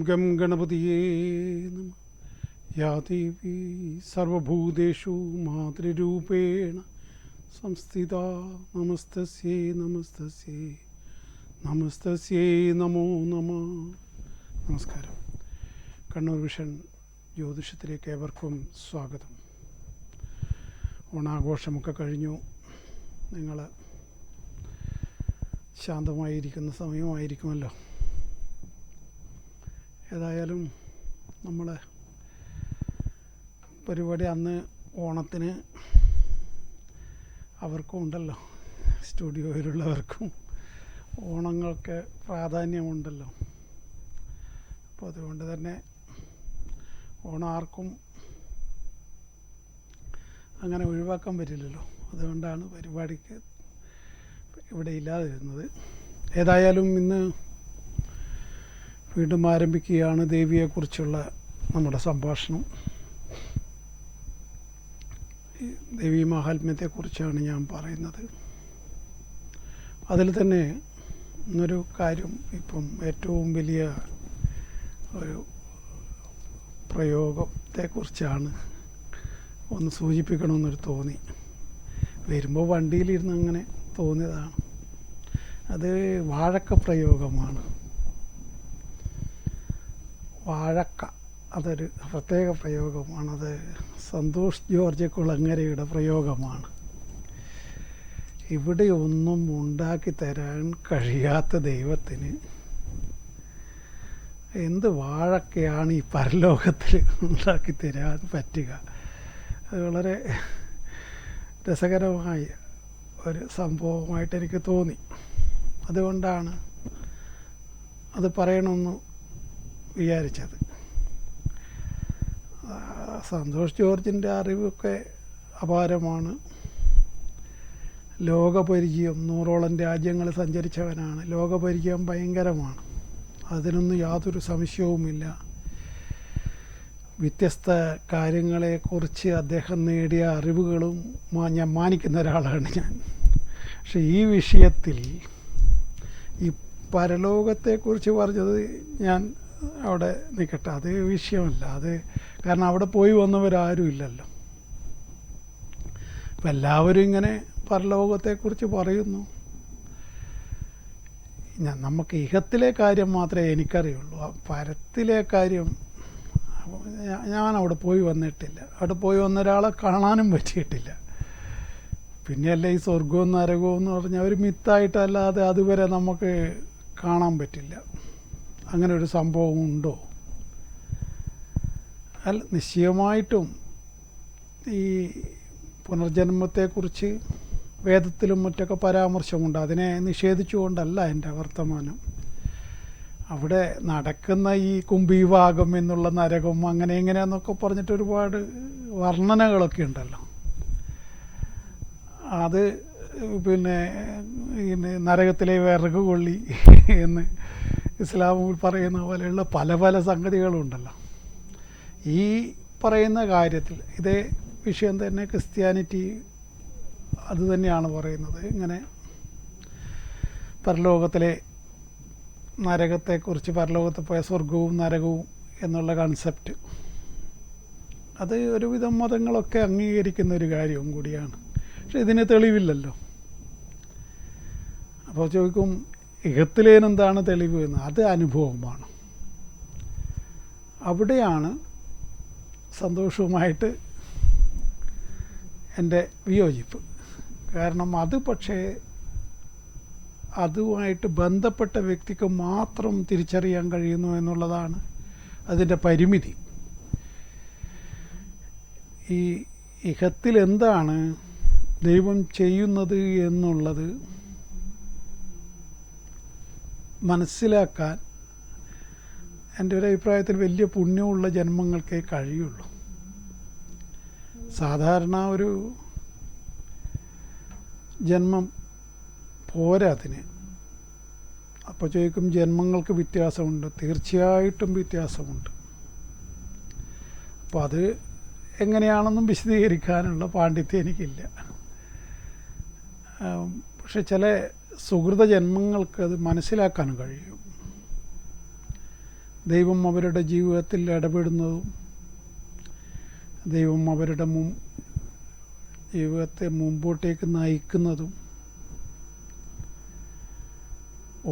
Gum ഗണപതിയേ നമഃ. യാ ദേവി സർവഭൂതേഷു മാതൃരൂപേണ സംസ്ഥിത നമസ്തസ്യൈ നമസ്തസ്യൈ നമസ്തസ്യൈ നമോ നമഃ. നമസ്കാരം. കണ്ണൂർ വിഷൻ ജ്യോതിഷത്തിലേക്ക് ഏവർക്കും സ്വാഗതം. ഓണാഘോഷമൊക്കെ കഴിഞ്ഞു. നിങ്ങൾ ശാന്തമായിരിക്കുന്ന സമയമായിരിക്കുമല്ലോ. ഏതായാലും നമ്മൾ പരിപാടി അന്ന് ഓണത്തിന് അവർക്കും ഉണ്ടല്ലോ, സ്റ്റുഡിയോയിലുള്ളവർക്കും ഓണങ്ങൾക്ക് പ്രാധാന്യമുണ്ടല്ലോ. അപ്പോൾ അതുകൊണ്ട് തന്നെ ഓണം ആർക്കും അങ്ങനെ ഒഴിവാക്കാൻ പറ്റില്ലല്ലോ. അതുകൊണ്ടാണ് പരിപാടിക്ക് ഇവിടെ ഇല്ലാതിരുന്നത്. ഏതായാലും ഇന്ന് വീണ്ടും ആരംഭിക്കുകയാണ് ദേവിയെക്കുറിച്ചുള്ള നമ്മുടെ സംഭാഷണം. ദേവീ മാഹാത്മ്യത്തെക്കുറിച്ചാണ് ഞാൻ പറയുന്നത്. അതിൽ തന്നെ ഇന്നൊരു കാര്യം, ഇപ്പം ഏറ്റവും വലിയ ഒരു പ്രയോഗത്തെക്കുറിച്ചാണ് ഒന്ന് സൂചിപ്പിക്കണമെന്നൊരു തോന്നി. വരുമ്പോൾ വണ്ടിയിലിരുന്ന് അങ്ങനെ തോന്നിയതാണ്. അത് വാഴക്ക പ്രയോഗമാണ്. വാഴക്ക അതൊരു പ്രത്യേക പ്രയോഗമാണ്. അത് സന്തോഷ് ജോർജ് കുളങ്ങരയുടെ പ്രയോഗമാണ്. ഇവിടെ ഒന്നും ഉണ്ടാക്കി തരാൻ കഴിയാത്ത ദൈവത്തിന് എന്ത് വാഴക്കയാണ് ഈ പരലോകത്തിൽ ഉണ്ടാക്കി തരാൻ പറ്റുക? അത് വളരെ രസകരമായ ഒരു സംഭവമായിട്ട് എനിക്ക് തോന്നി. അതുകൊണ്ടാണ് അത് പറയണമെന്ന് വിചാരിച്ചത്. സന്തോഷ് ജോർജിൻ്റെ അറിവൊക്കെ അപാരമാണ്. ലോകപരിചയം, 100ഓളം രാജ്യങ്ങൾ സഞ്ചരിച്ചവനാണ്. ലോകപരിചയം ഭയങ്കരമാണ്, അതിനൊന്നും യാതൊരു സംശയവുമില്ല. വ്യത്യസ്ത കാര്യങ്ങളെക്കുറിച്ച് അദ്ദേഹം നേടിയ അറിവുകളും ഞാൻ മാനിക്കുന്ന ഒരാളാണ് ഞാൻ. പക്ഷെ ഈ വിഷയത്തിൽ ഈ പരലോകത്തെക്കുറിച്ച് പറഞ്ഞത് ഞാൻ അവിടെ നിൽക്കട്ടെ, അത് വിഷയമല്ല. അത് കാരണം അവിടെ പോയി വന്നവരാരും ഇല്ലല്ലോ. അപ്പം എല്ലാവരും ഇങ്ങനെ പരലോകത്തെക്കുറിച്ച് പറയുന്നു. നമുക്ക് ഇഹത്തിലെ കാര്യം മാത്രമേ എനിക്കറിയുള്ളൂ. പരത്തിലെ കാര്യം ഞാൻ അവിടെ പോയി വന്നിട്ടില്ല. അവിടെ പോയി വന്ന ഒരാളെ കാണാനും പറ്റിയിട്ടില്ല. പിന്നെയല്ല ഈ സ്വർഗവും നരകവും എന്ന് പറഞ്ഞാൽ ഒരു മിത്തായിട്ടല്ലാതെ അതുവരെ നമുക്ക് കാണാൻ പറ്റില്ല. അങ്ങനെ ഒരു സംഭവം ഉണ്ടോ? അല്ല, നിശ്ചയമായിട്ടും ഈ പുനർജന്മത്തെക്കുറിച്ച് വേദത്തിലും മറ്റൊക്കെ പരാമർശമുണ്ട്. അതിനെ നിഷേധിച്ചുകൊണ്ടല്ല എൻ്റെ വർത്തമാനം. അവിടെ നടക്കുന്ന ഈ കുംഭീഭാഗം എന്നുള്ള നരകം അങ്ങനെ എങ്ങനെയാന്നൊക്കെ പറഞ്ഞിട്ട് ഒരുപാട് വർണ്ണനകളൊക്കെ ഉണ്ടല്ലോ. അത് പിന്നെ നരകത്തിലെ വിറക് കൊള്ളി എന്ന് ഇസ്ലാമിൽ പറയുന്ന പോലെയുള്ള പല പല സംഗതികളുണ്ടല്ലോ. ഈ പറയുന്ന കാര്യത്തിൽ ഇതേ വിഷയം തന്നെ ക്രിസ്ത്യാനിറ്റി അത് തന്നെയാണ് പറയുന്നത്. ഇങ്ങനെ പരലോകത്തിലെ നരകത്തെക്കുറിച്ച്, പരലോകത്തിൽ പോയ സ്വർഗവും നരകവും എന്നുള്ള കൺസെപ്റ്റ്, അത് ഒരുവിധം മതങ്ങളൊക്കെ അംഗീകരിക്കുന്ന ഒരു കാര്യവും കൂടിയാണ്. പക്ഷെ ഇതിന് തെളിവില്ലല്ലോ. അപ്പോൾ ചോദിക്കും, ഇഹത്തിലേനെന്താണ് തെളിവ് എന്ന്? അത് അനുഭവമാണ്. അവിടെയാണ് സന്തോഷവുമായിട്ട് എൻ്റെ വിയോജിപ്പ്. കാരണം അത് പക്ഷേ അതുമായിട്ട് ബന്ധപ്പെട്ട വ്യക്തിക്ക് മാത്രം തിരിച്ചറിയാൻ കഴിയുന്നു എന്നുള്ളതാണ് അതിൻ്റെ പരിമിതി. ഈ ഇഹത്തിൽ എന്താണ് ദൈവം ചെയ്യുന്നത് എന്നുള്ളത് മനസ്സിലാക്കാൻ എൻ്റെ ഒരു അഭിപ്രായത്തിൽ വലിയ പുണ്യമുള്ള ജന്മങ്ങൾക്കേ കഴിയുള്ളൂ. സാധാരണ ഒരു ജന്മം പോരാ അതിന്. അപ്പോൾ ചോദിക്കും, ജന്മങ്ങൾക്ക് വ്യത്യാസമുണ്ട്. തീർച്ചയായിട്ടും വ്യത്യാസമുണ്ട്. അപ്പോൾ അത് എങ്ങനെയാണെന്നും വിശദീകരിക്കാനുള്ള പാണ്ഡിത്യം എനിക്കില്ല. പക്ഷെ ചില സുഹൃത ജന്മങ്ങൾക്ക് അത് മനസ്സിലാക്കാൻ കഴിയും. ദൈവം അവരുടെ ജീവിതത്തിൽ ഇടപെടുന്നതും ദൈവം അവരുടെ ജീവിതത്തെ മുമ്പോട്ടേക്ക് നയിക്കുന്നതും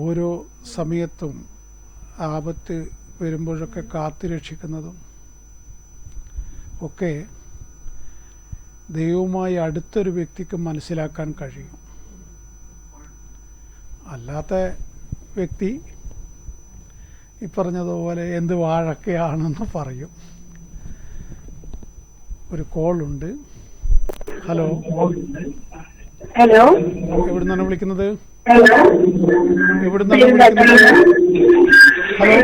ഓരോ സമയത്തും ആപത്ത് വരുമ്പോഴൊക്കെ കാത്തുരക്ഷിക്കുന്നതും ഒക്കെ ദൈവവുമായി അടുത്തൊരു വ്യക്തിക്ക് മനസ്സിലാക്കാൻ കഴിയും. അല്ലാത്ത വ്യക്തി ഈ പറഞ്ഞതുപോലെ എന്ത് വാഴക്കയാണെന്ന് പറയും. ഒരു കോളുണ്ട്. ഹലോ, ഹലോ, എവിടുന്നാണ് വിളിക്കുന്നത്? എവിടുന്നാണ് വിളിക്കുന്നത്? ഹലോ,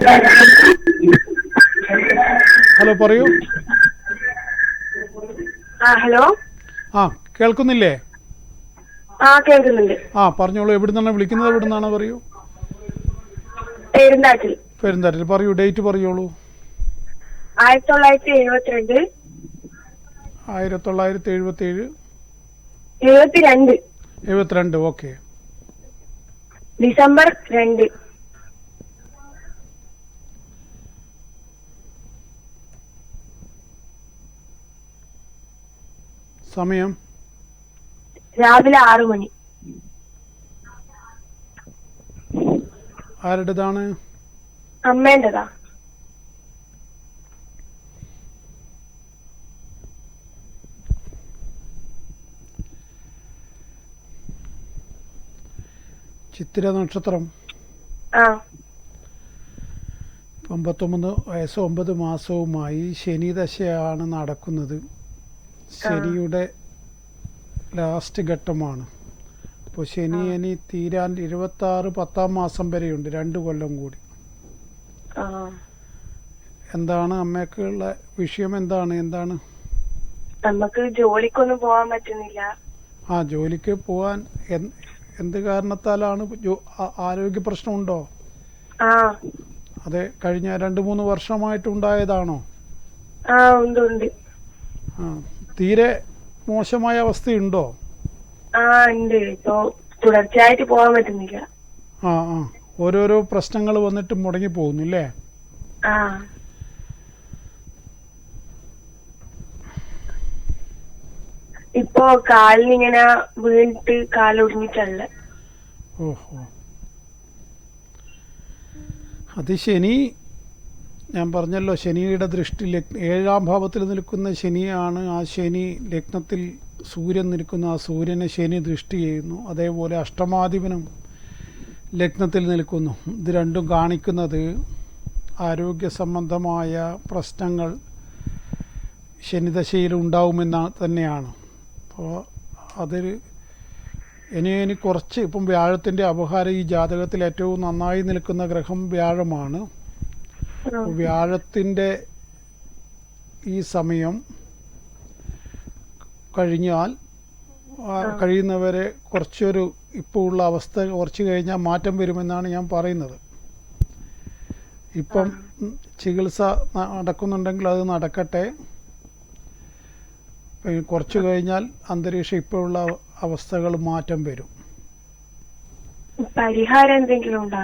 ഹലോ പറയൂ. ഹലോ, കേൾക്കുന്നില്ലേ? കേൾക്കുന്നുണ്ട്. പറഞ്ഞോളൂ. എവിടുന്നാണ് വിളിക്കുന്നത്? എവിടുന്നാണ് പറയൂ. പെരുന്താറ്റിൽ. പറയൂ, ഡേറ്റ് പറയോളൂ. 1972. 1977. 72. ഓക്കെ. ഡിസംബർ 2. സമയം രാവിലെ 6 മണി. ആരുടേതാണ്? അമ്മേന്റെതാ. ചിത്തിര നക്ഷത്രം. 59 വയസ്സ് 9 മാസവുമായി ശനി ദശയാണ് നടക്കുന്നത്. ശനിയുടെ ലാസ്റ്റ് ഘട്ടമാണ്. അപ്പോൾ ശനി ഇനി തീരാൻ 26 10-ാം മാസം വരെയുണ്ട്, 2 കൊല്ലം കൂടി. എന്താണ് അമ്മയ്ക്കുള്ള വിഷയം? എന്താണ് നമുക്ക് ജോലിക്കൊന്നും പോകാൻ പറ്റുന്നില്ല. ജോലിക്ക് പോവാൻ എന്ത് കാരണത്താലാണ്? ആരോഗ്യ പ്രശ്നമുണ്ടോ? അതെ, കഴിഞ്ഞ 2-3 വർഷമായിട്ടുണ്ടായതാണോ? ഉണ്ട്. തീരെ മോശമായ അവസ്ഥയുണ്ടോ? ഉണ്ട്. ഇപ്പോ തുടർച്ചയായിട്ട് പോകാൻ പറ്റുന്നില്ല. ഓരോരോ പ്രശ്നങ്ങൾ വന്നിട്ട് മുടങ്ങി പോകുന്നു അല്ലേ? ഇപ്പോ കാലിനിങ്ങനെ വീണിട്ട് കാലൊടിഞ്ഞിട്ടല്ല. ഓഹോ, അത് ശനി. ഞാൻ പറഞ്ഞല്ലോ, ശനിയുടെ ദൃഷ്ടി 7-ാം ഭാവത്തിൽ നിൽക്കുന്ന ശനിയാണ്. ആ ശനി ലഗ്നത്തിൽ സൂര്യൻ നിൽക്കുന്ന ആ സൂര്യനെ ശനി ദൃഷ്ടി ചെയ്യുന്നു. അതേപോലെ അഷ്ടമാധിപനും ലഗ്നത്തിൽ നിൽക്കുന്നു. ഇത് രണ്ടും കാണിക്കുന്നത് ആരോഗ്യ സംബന്ധമായ പ്രശ്നങ്ങൾ ശനിദശയിൽ ഉണ്ടാവുമെന്ന് തന്നെയാണ്. അപ്പോൾ അതിൽ ഇനി കുറച്ച് ഇപ്പം വ്യാഴത്തിൻ്റെ അപഹാരം ഈ ജാതകത്തിൽ ഏറ്റവും നന്നായി നിൽക്കുന്ന ഗ്രഹം വ്യാഴമാണ്. വ്യാഴത്തിൻ്റെ ഈ സമയം കഴിയുന്നവരെ കുറച്ചൊരു ഇപ്പോൾ ഉള്ള അവസ്ഥ കുറച്ച് കഴിഞ്ഞാൽ മാറ്റം വരുമെന്നാണ് ഞാൻ പറയുന്നത്. ഇപ്പം ചികിത്സ നടക്കുന്നുണ്ടെങ്കിൽ അത് നടക്കട്ടെ. കുറച്ച് കഴിഞ്ഞാൽ അന്തരീക്ഷം ഇപ്പോഴുള്ള അവസ്ഥകൾ മാറ്റം വരും. പരിഹാരം എന്തെങ്കിലും ഉണ്ടോ?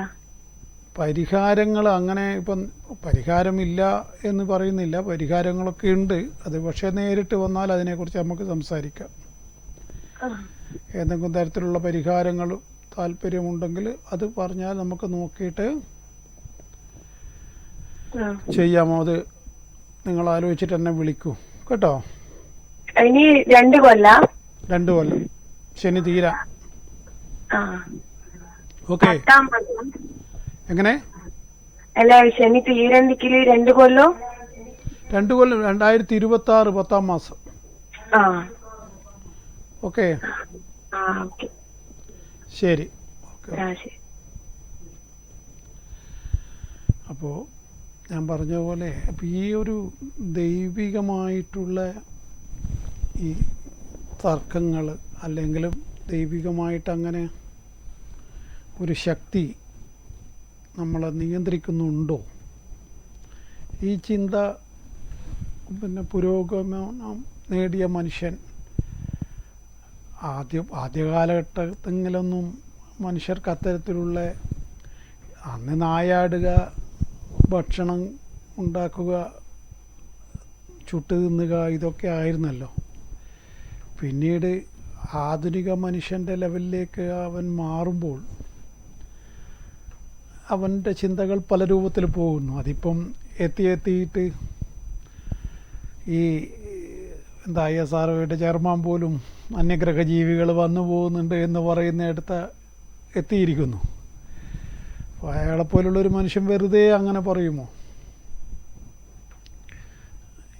പരിഹാരങ്ങൾ അങ്ങനെ ഇപ്പം പരിഹാരമില്ല എന്ന് പറയുന്നില്ല, പരിഹാരങ്ങളൊക്കെ ഉണ്ട്. അത് പക്ഷേ നേരിട്ട് വന്നാൽ അതിനെക്കുറിച്ച് നമുക്ക് സംസാരിക്കാം. ഏതെങ്കിലും തരത്തിലുള്ള പരിഹാരങ്ങൾ താല്പര്യമുണ്ടെങ്കിൽ അത് പറഞ്ഞാൽ നമുക്ക് നോക്കിയിട്ട് ചെയ്യാമോ? അത് നിങ്ങൾ ആലോചിച്ചിട്ട് എന്നെ വിളിക്കൂ കേട്ടോ. ഇനി 2 കൊല്ലം ശനി തീരാ. ഓക്കെ. എങ്ങനെ? അല്ല, ശനി തീരണ്ടിക്കല് 2 കൊല്ലം 2026 10-ാം മാസം. ഓക്കെ, ശരി. അപ്പോൾ ഞാൻ പറഞ്ഞ പോലെ ഈ ഒരു ദൈവികമായിട്ടുള്ള ഈ തർക്കങ്ങൾ അല്ലെങ്കിലും ദൈവികമായിട്ട് അങ്ങനെ ഒരു ശക്തി നമ്മളെ നിയന്ത്രിക്കുന്നുണ്ടോ? ഈ ചിന്ത പിന്നെ പുരോഗമനം നേടിയ മനുഷ്യൻ ആദ്യകാലഘട്ടത്തിലൊന്നും മനുഷ്യർക്ക് അത്തരത്തിലുള്ള അന്ന് നായാടുക, ഭക്ഷണം ഉണ്ടാക്കുക, ചുട്ട് തിന്നുക, ഇതൊക്കെ ആയിരുന്നല്ലോ. പിന്നീട് ആധുനിക മനുഷ്യൻ്റെ ലെവലിലേക്ക് അവൻ മാറുമ്പോൾ അവൻ്റെ ചിന്തകൾ പല രൂപത്തിൽ പോകുന്നു. അതിപ്പം എത്തിയിട്ട് ഈ ISROയുടെ ചെയർമാൻ പോലും അന്യഗ്രഹ ജീവികൾ വന്നു പോകുന്നുണ്ട് എന്ന് പറയുന്നിടത്ത് എത്തിയിരിക്കുന്നു. അപ്പോൾ അയാളെപ്പോലുള്ളൊരു മനുഷ്യൻ വെറുതെ അങ്ങനെ പറയുമോ?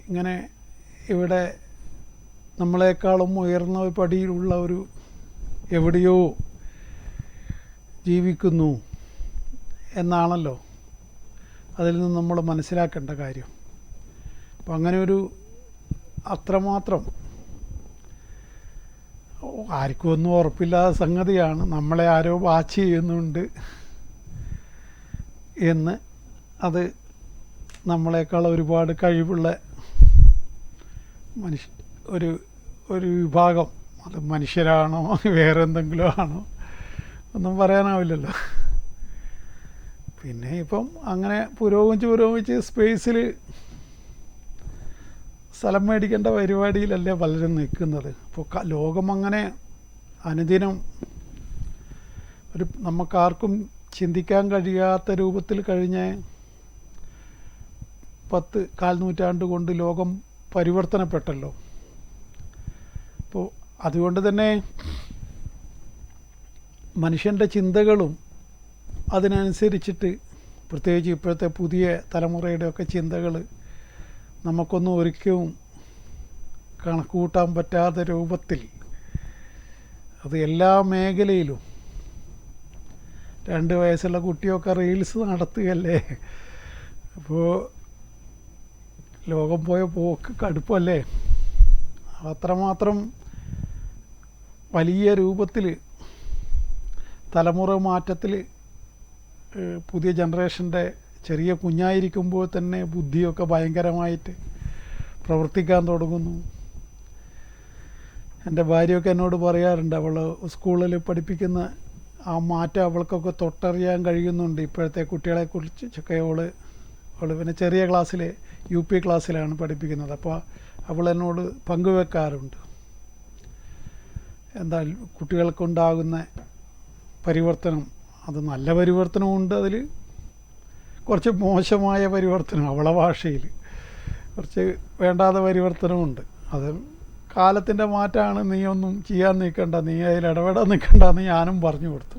ഇങ്ങനെ ഇവിടെ നമ്മളെക്കാളും ഉയർന്ന പടിയിലുള്ള ഒരു എവിടെയോ ജീവിക്കുന്നു എന്നാണല്ലോ അതിൽ നിന്ന് നമ്മൾ മനസ്സിലാക്കേണ്ട കാര്യം. അപ്പം അങ്ങനെ ഒരു അത്രമാത്രം ആർക്കും ഒന്നും ഉറപ്പില്ലാത്ത സംഗതിയാണ്. നമ്മളെ ആരോ വാച്ച് ചെയ്യുന്നുണ്ട് എന്ന്. അത് നമ്മളെക്കാൾ ഒരുപാട് കഴിവുള്ള ഒരു വിഭാഗം, അത് മനുഷ്യരാണോ വേറെ എന്തെങ്കിലും ആണോ ഒന്നും പറയാനാവില്ലല്ലോ. പിന്നെ ഇപ്പം അങ്ങനെ പുരോഗമിച്ച് സ്പേസിൽ സ്ഥലം മേടിക്കേണ്ട പരിപാടിയിലല്ലേ പലരും നിൽക്കുന്നത്. ഇപ്പോൾ ലോകം അങ്ങനെ അനുദിനം നമുക്കാർക്കും ചിന്തിക്കാൻ കഴിയാത്ത രൂപത്തിൽ കഴിഞ്ഞ 10 നൂറ്റാണ്ട് കൊണ്ട് ലോകം പരിവർത്തനപ്പെട്ടല്ലോ. അപ്പോൾ അതുകൊണ്ട് തന്നെ മനുഷ്യൻ്റെ ചിന്തകളും അതിനനുസരിച്ചിട്ട്, പ്രത്യേകിച്ച് ഇപ്പോഴത്തെ പുതിയ തലമുറയുടെയൊക്കെ ചിന്തകൾ നമുക്കൊന്നും ഒരിക്കലും കണക്കുകൂട്ടാൻ പറ്റാത്ത രൂപത്തിൽ അത് എല്ലാ മേഖലയിലും 2 വയസ്സുള്ള കുട്ടിയൊക്കെ റീൽസ് നടത്തുകയല്ലേ. അപ്പോൾ ലോകം പോയ പോക്ക് കടുപ്പല്ലേ. അത്രമാത്രം വലിയ രൂപത്തിൽ തലമുറ മാറ്റത്തിൽ പുതിയ ജനറേഷൻ്റെ ചെറിയ കുഞ്ഞായിരിക്കുമ്പോൾ തന്നെ ബുദ്ധിയൊക്കെ ഭയങ്കരമായിട്ട് പ്രവർത്തിക്കാൻ തുടങ്ങുന്നു. എൻ്റെ ഭാര്യയൊക്കെ എന്നോട് പറയാറുണ്ട്, അവൾ സ്കൂളിൽ പഠിപ്പിക്കുന്ന ആ മാറ്റം അവൾക്കൊക്കെ തൊട്ടറിയാൻ കഴിയുന്നുണ്ട്. ഇപ്പോഴത്തെ കുട്ടികളെക്കുറിച്ചൊക്കെ അവൾ പിന്നെ ചെറിയ ക്ലാസ്സിൽ UP ക്ലാസ്സിലാണ് പഠിപ്പിക്കുന്നത്. അപ്പോൾ അവൾ എന്നോട് പങ്കുവെക്കാറുണ്ട് എന്താ കുട്ടികൾക്കുണ്ടാകുന്ന പരിവർത്തനം. അത് നല്ല പരിവർത്തനമുണ്ട്, അതിൽ കുറച്ച് മോശമായ പരിവർത്തനം, അവളെ ഭാഷയിൽ കുറച്ച് വേണ്ടാത്ത പരിവർത്തനമുണ്ട്. അത് കാലത്തിൻ്റെ മാറ്റമാണ്, നീ ഒന്നും ചെയ്യാൻ നിൽക്കണ്ട, നീ അതിൽ ഇടപെടാൻ നിൽക്കണ്ട എന്ന് ഞാനും പറഞ്ഞു കൊടുത്തു.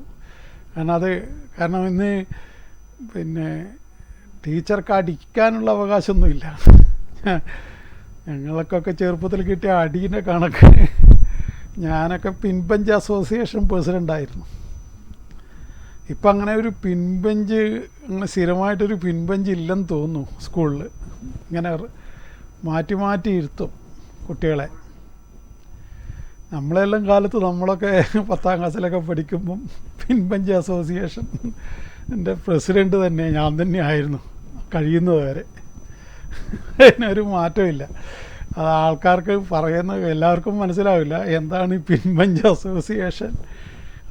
കാരണം ഇന്ന് പിന്നെ ടീച്ചർക്ക് അടിക്കാനുള്ള അവകാശമൊന്നുമില്ല. ഞങ്ങൾക്കൊക്കെ ചെറുപ്പത്തിൽ കിട്ടിയ അടീൻ്റെ കണക്ക്, ഞാനൊക്കെ പിൻബെഞ്ച് അസോസിയേഷൻ പ്രസിഡൻ്റായിരുന്നു. ഇപ്പം അങ്ങനെ ഒരു പിൻബെഞ്ച്, അങ്ങനെ സ്ഥിരമായിട്ടൊരു പിൻബെഞ്ച് ഇല്ലെന്ന് തോന്നുന്നു സ്കൂളിൽ. ഇങ്ങനെ മാറ്റി ഇരുത്തും കുട്ടികളെ. നമ്മളെല്ലാം കാലത്ത് നമ്മളൊക്കെ 10ാം ക്ലാസ്സിലൊക്കെ പഠിക്കുമ്പം പിൻബെഞ്ച് അസോസിയേഷൻ എൻ്റെ പ്രസിഡൻ്റ് തന്നെ ഞാൻ തന്നെ ആയിരുന്നു കഴിയുന്നത് വരെ. അതിനൊരു മാറ്റമില്ല. അത് ആൾക്കാർക്ക് പറയുന്നത് എല്ലാവർക്കും മനസ്സിലാവില്ല എന്താണ് ഈ പിൻബെഞ്ച് അസോസിയേഷൻ.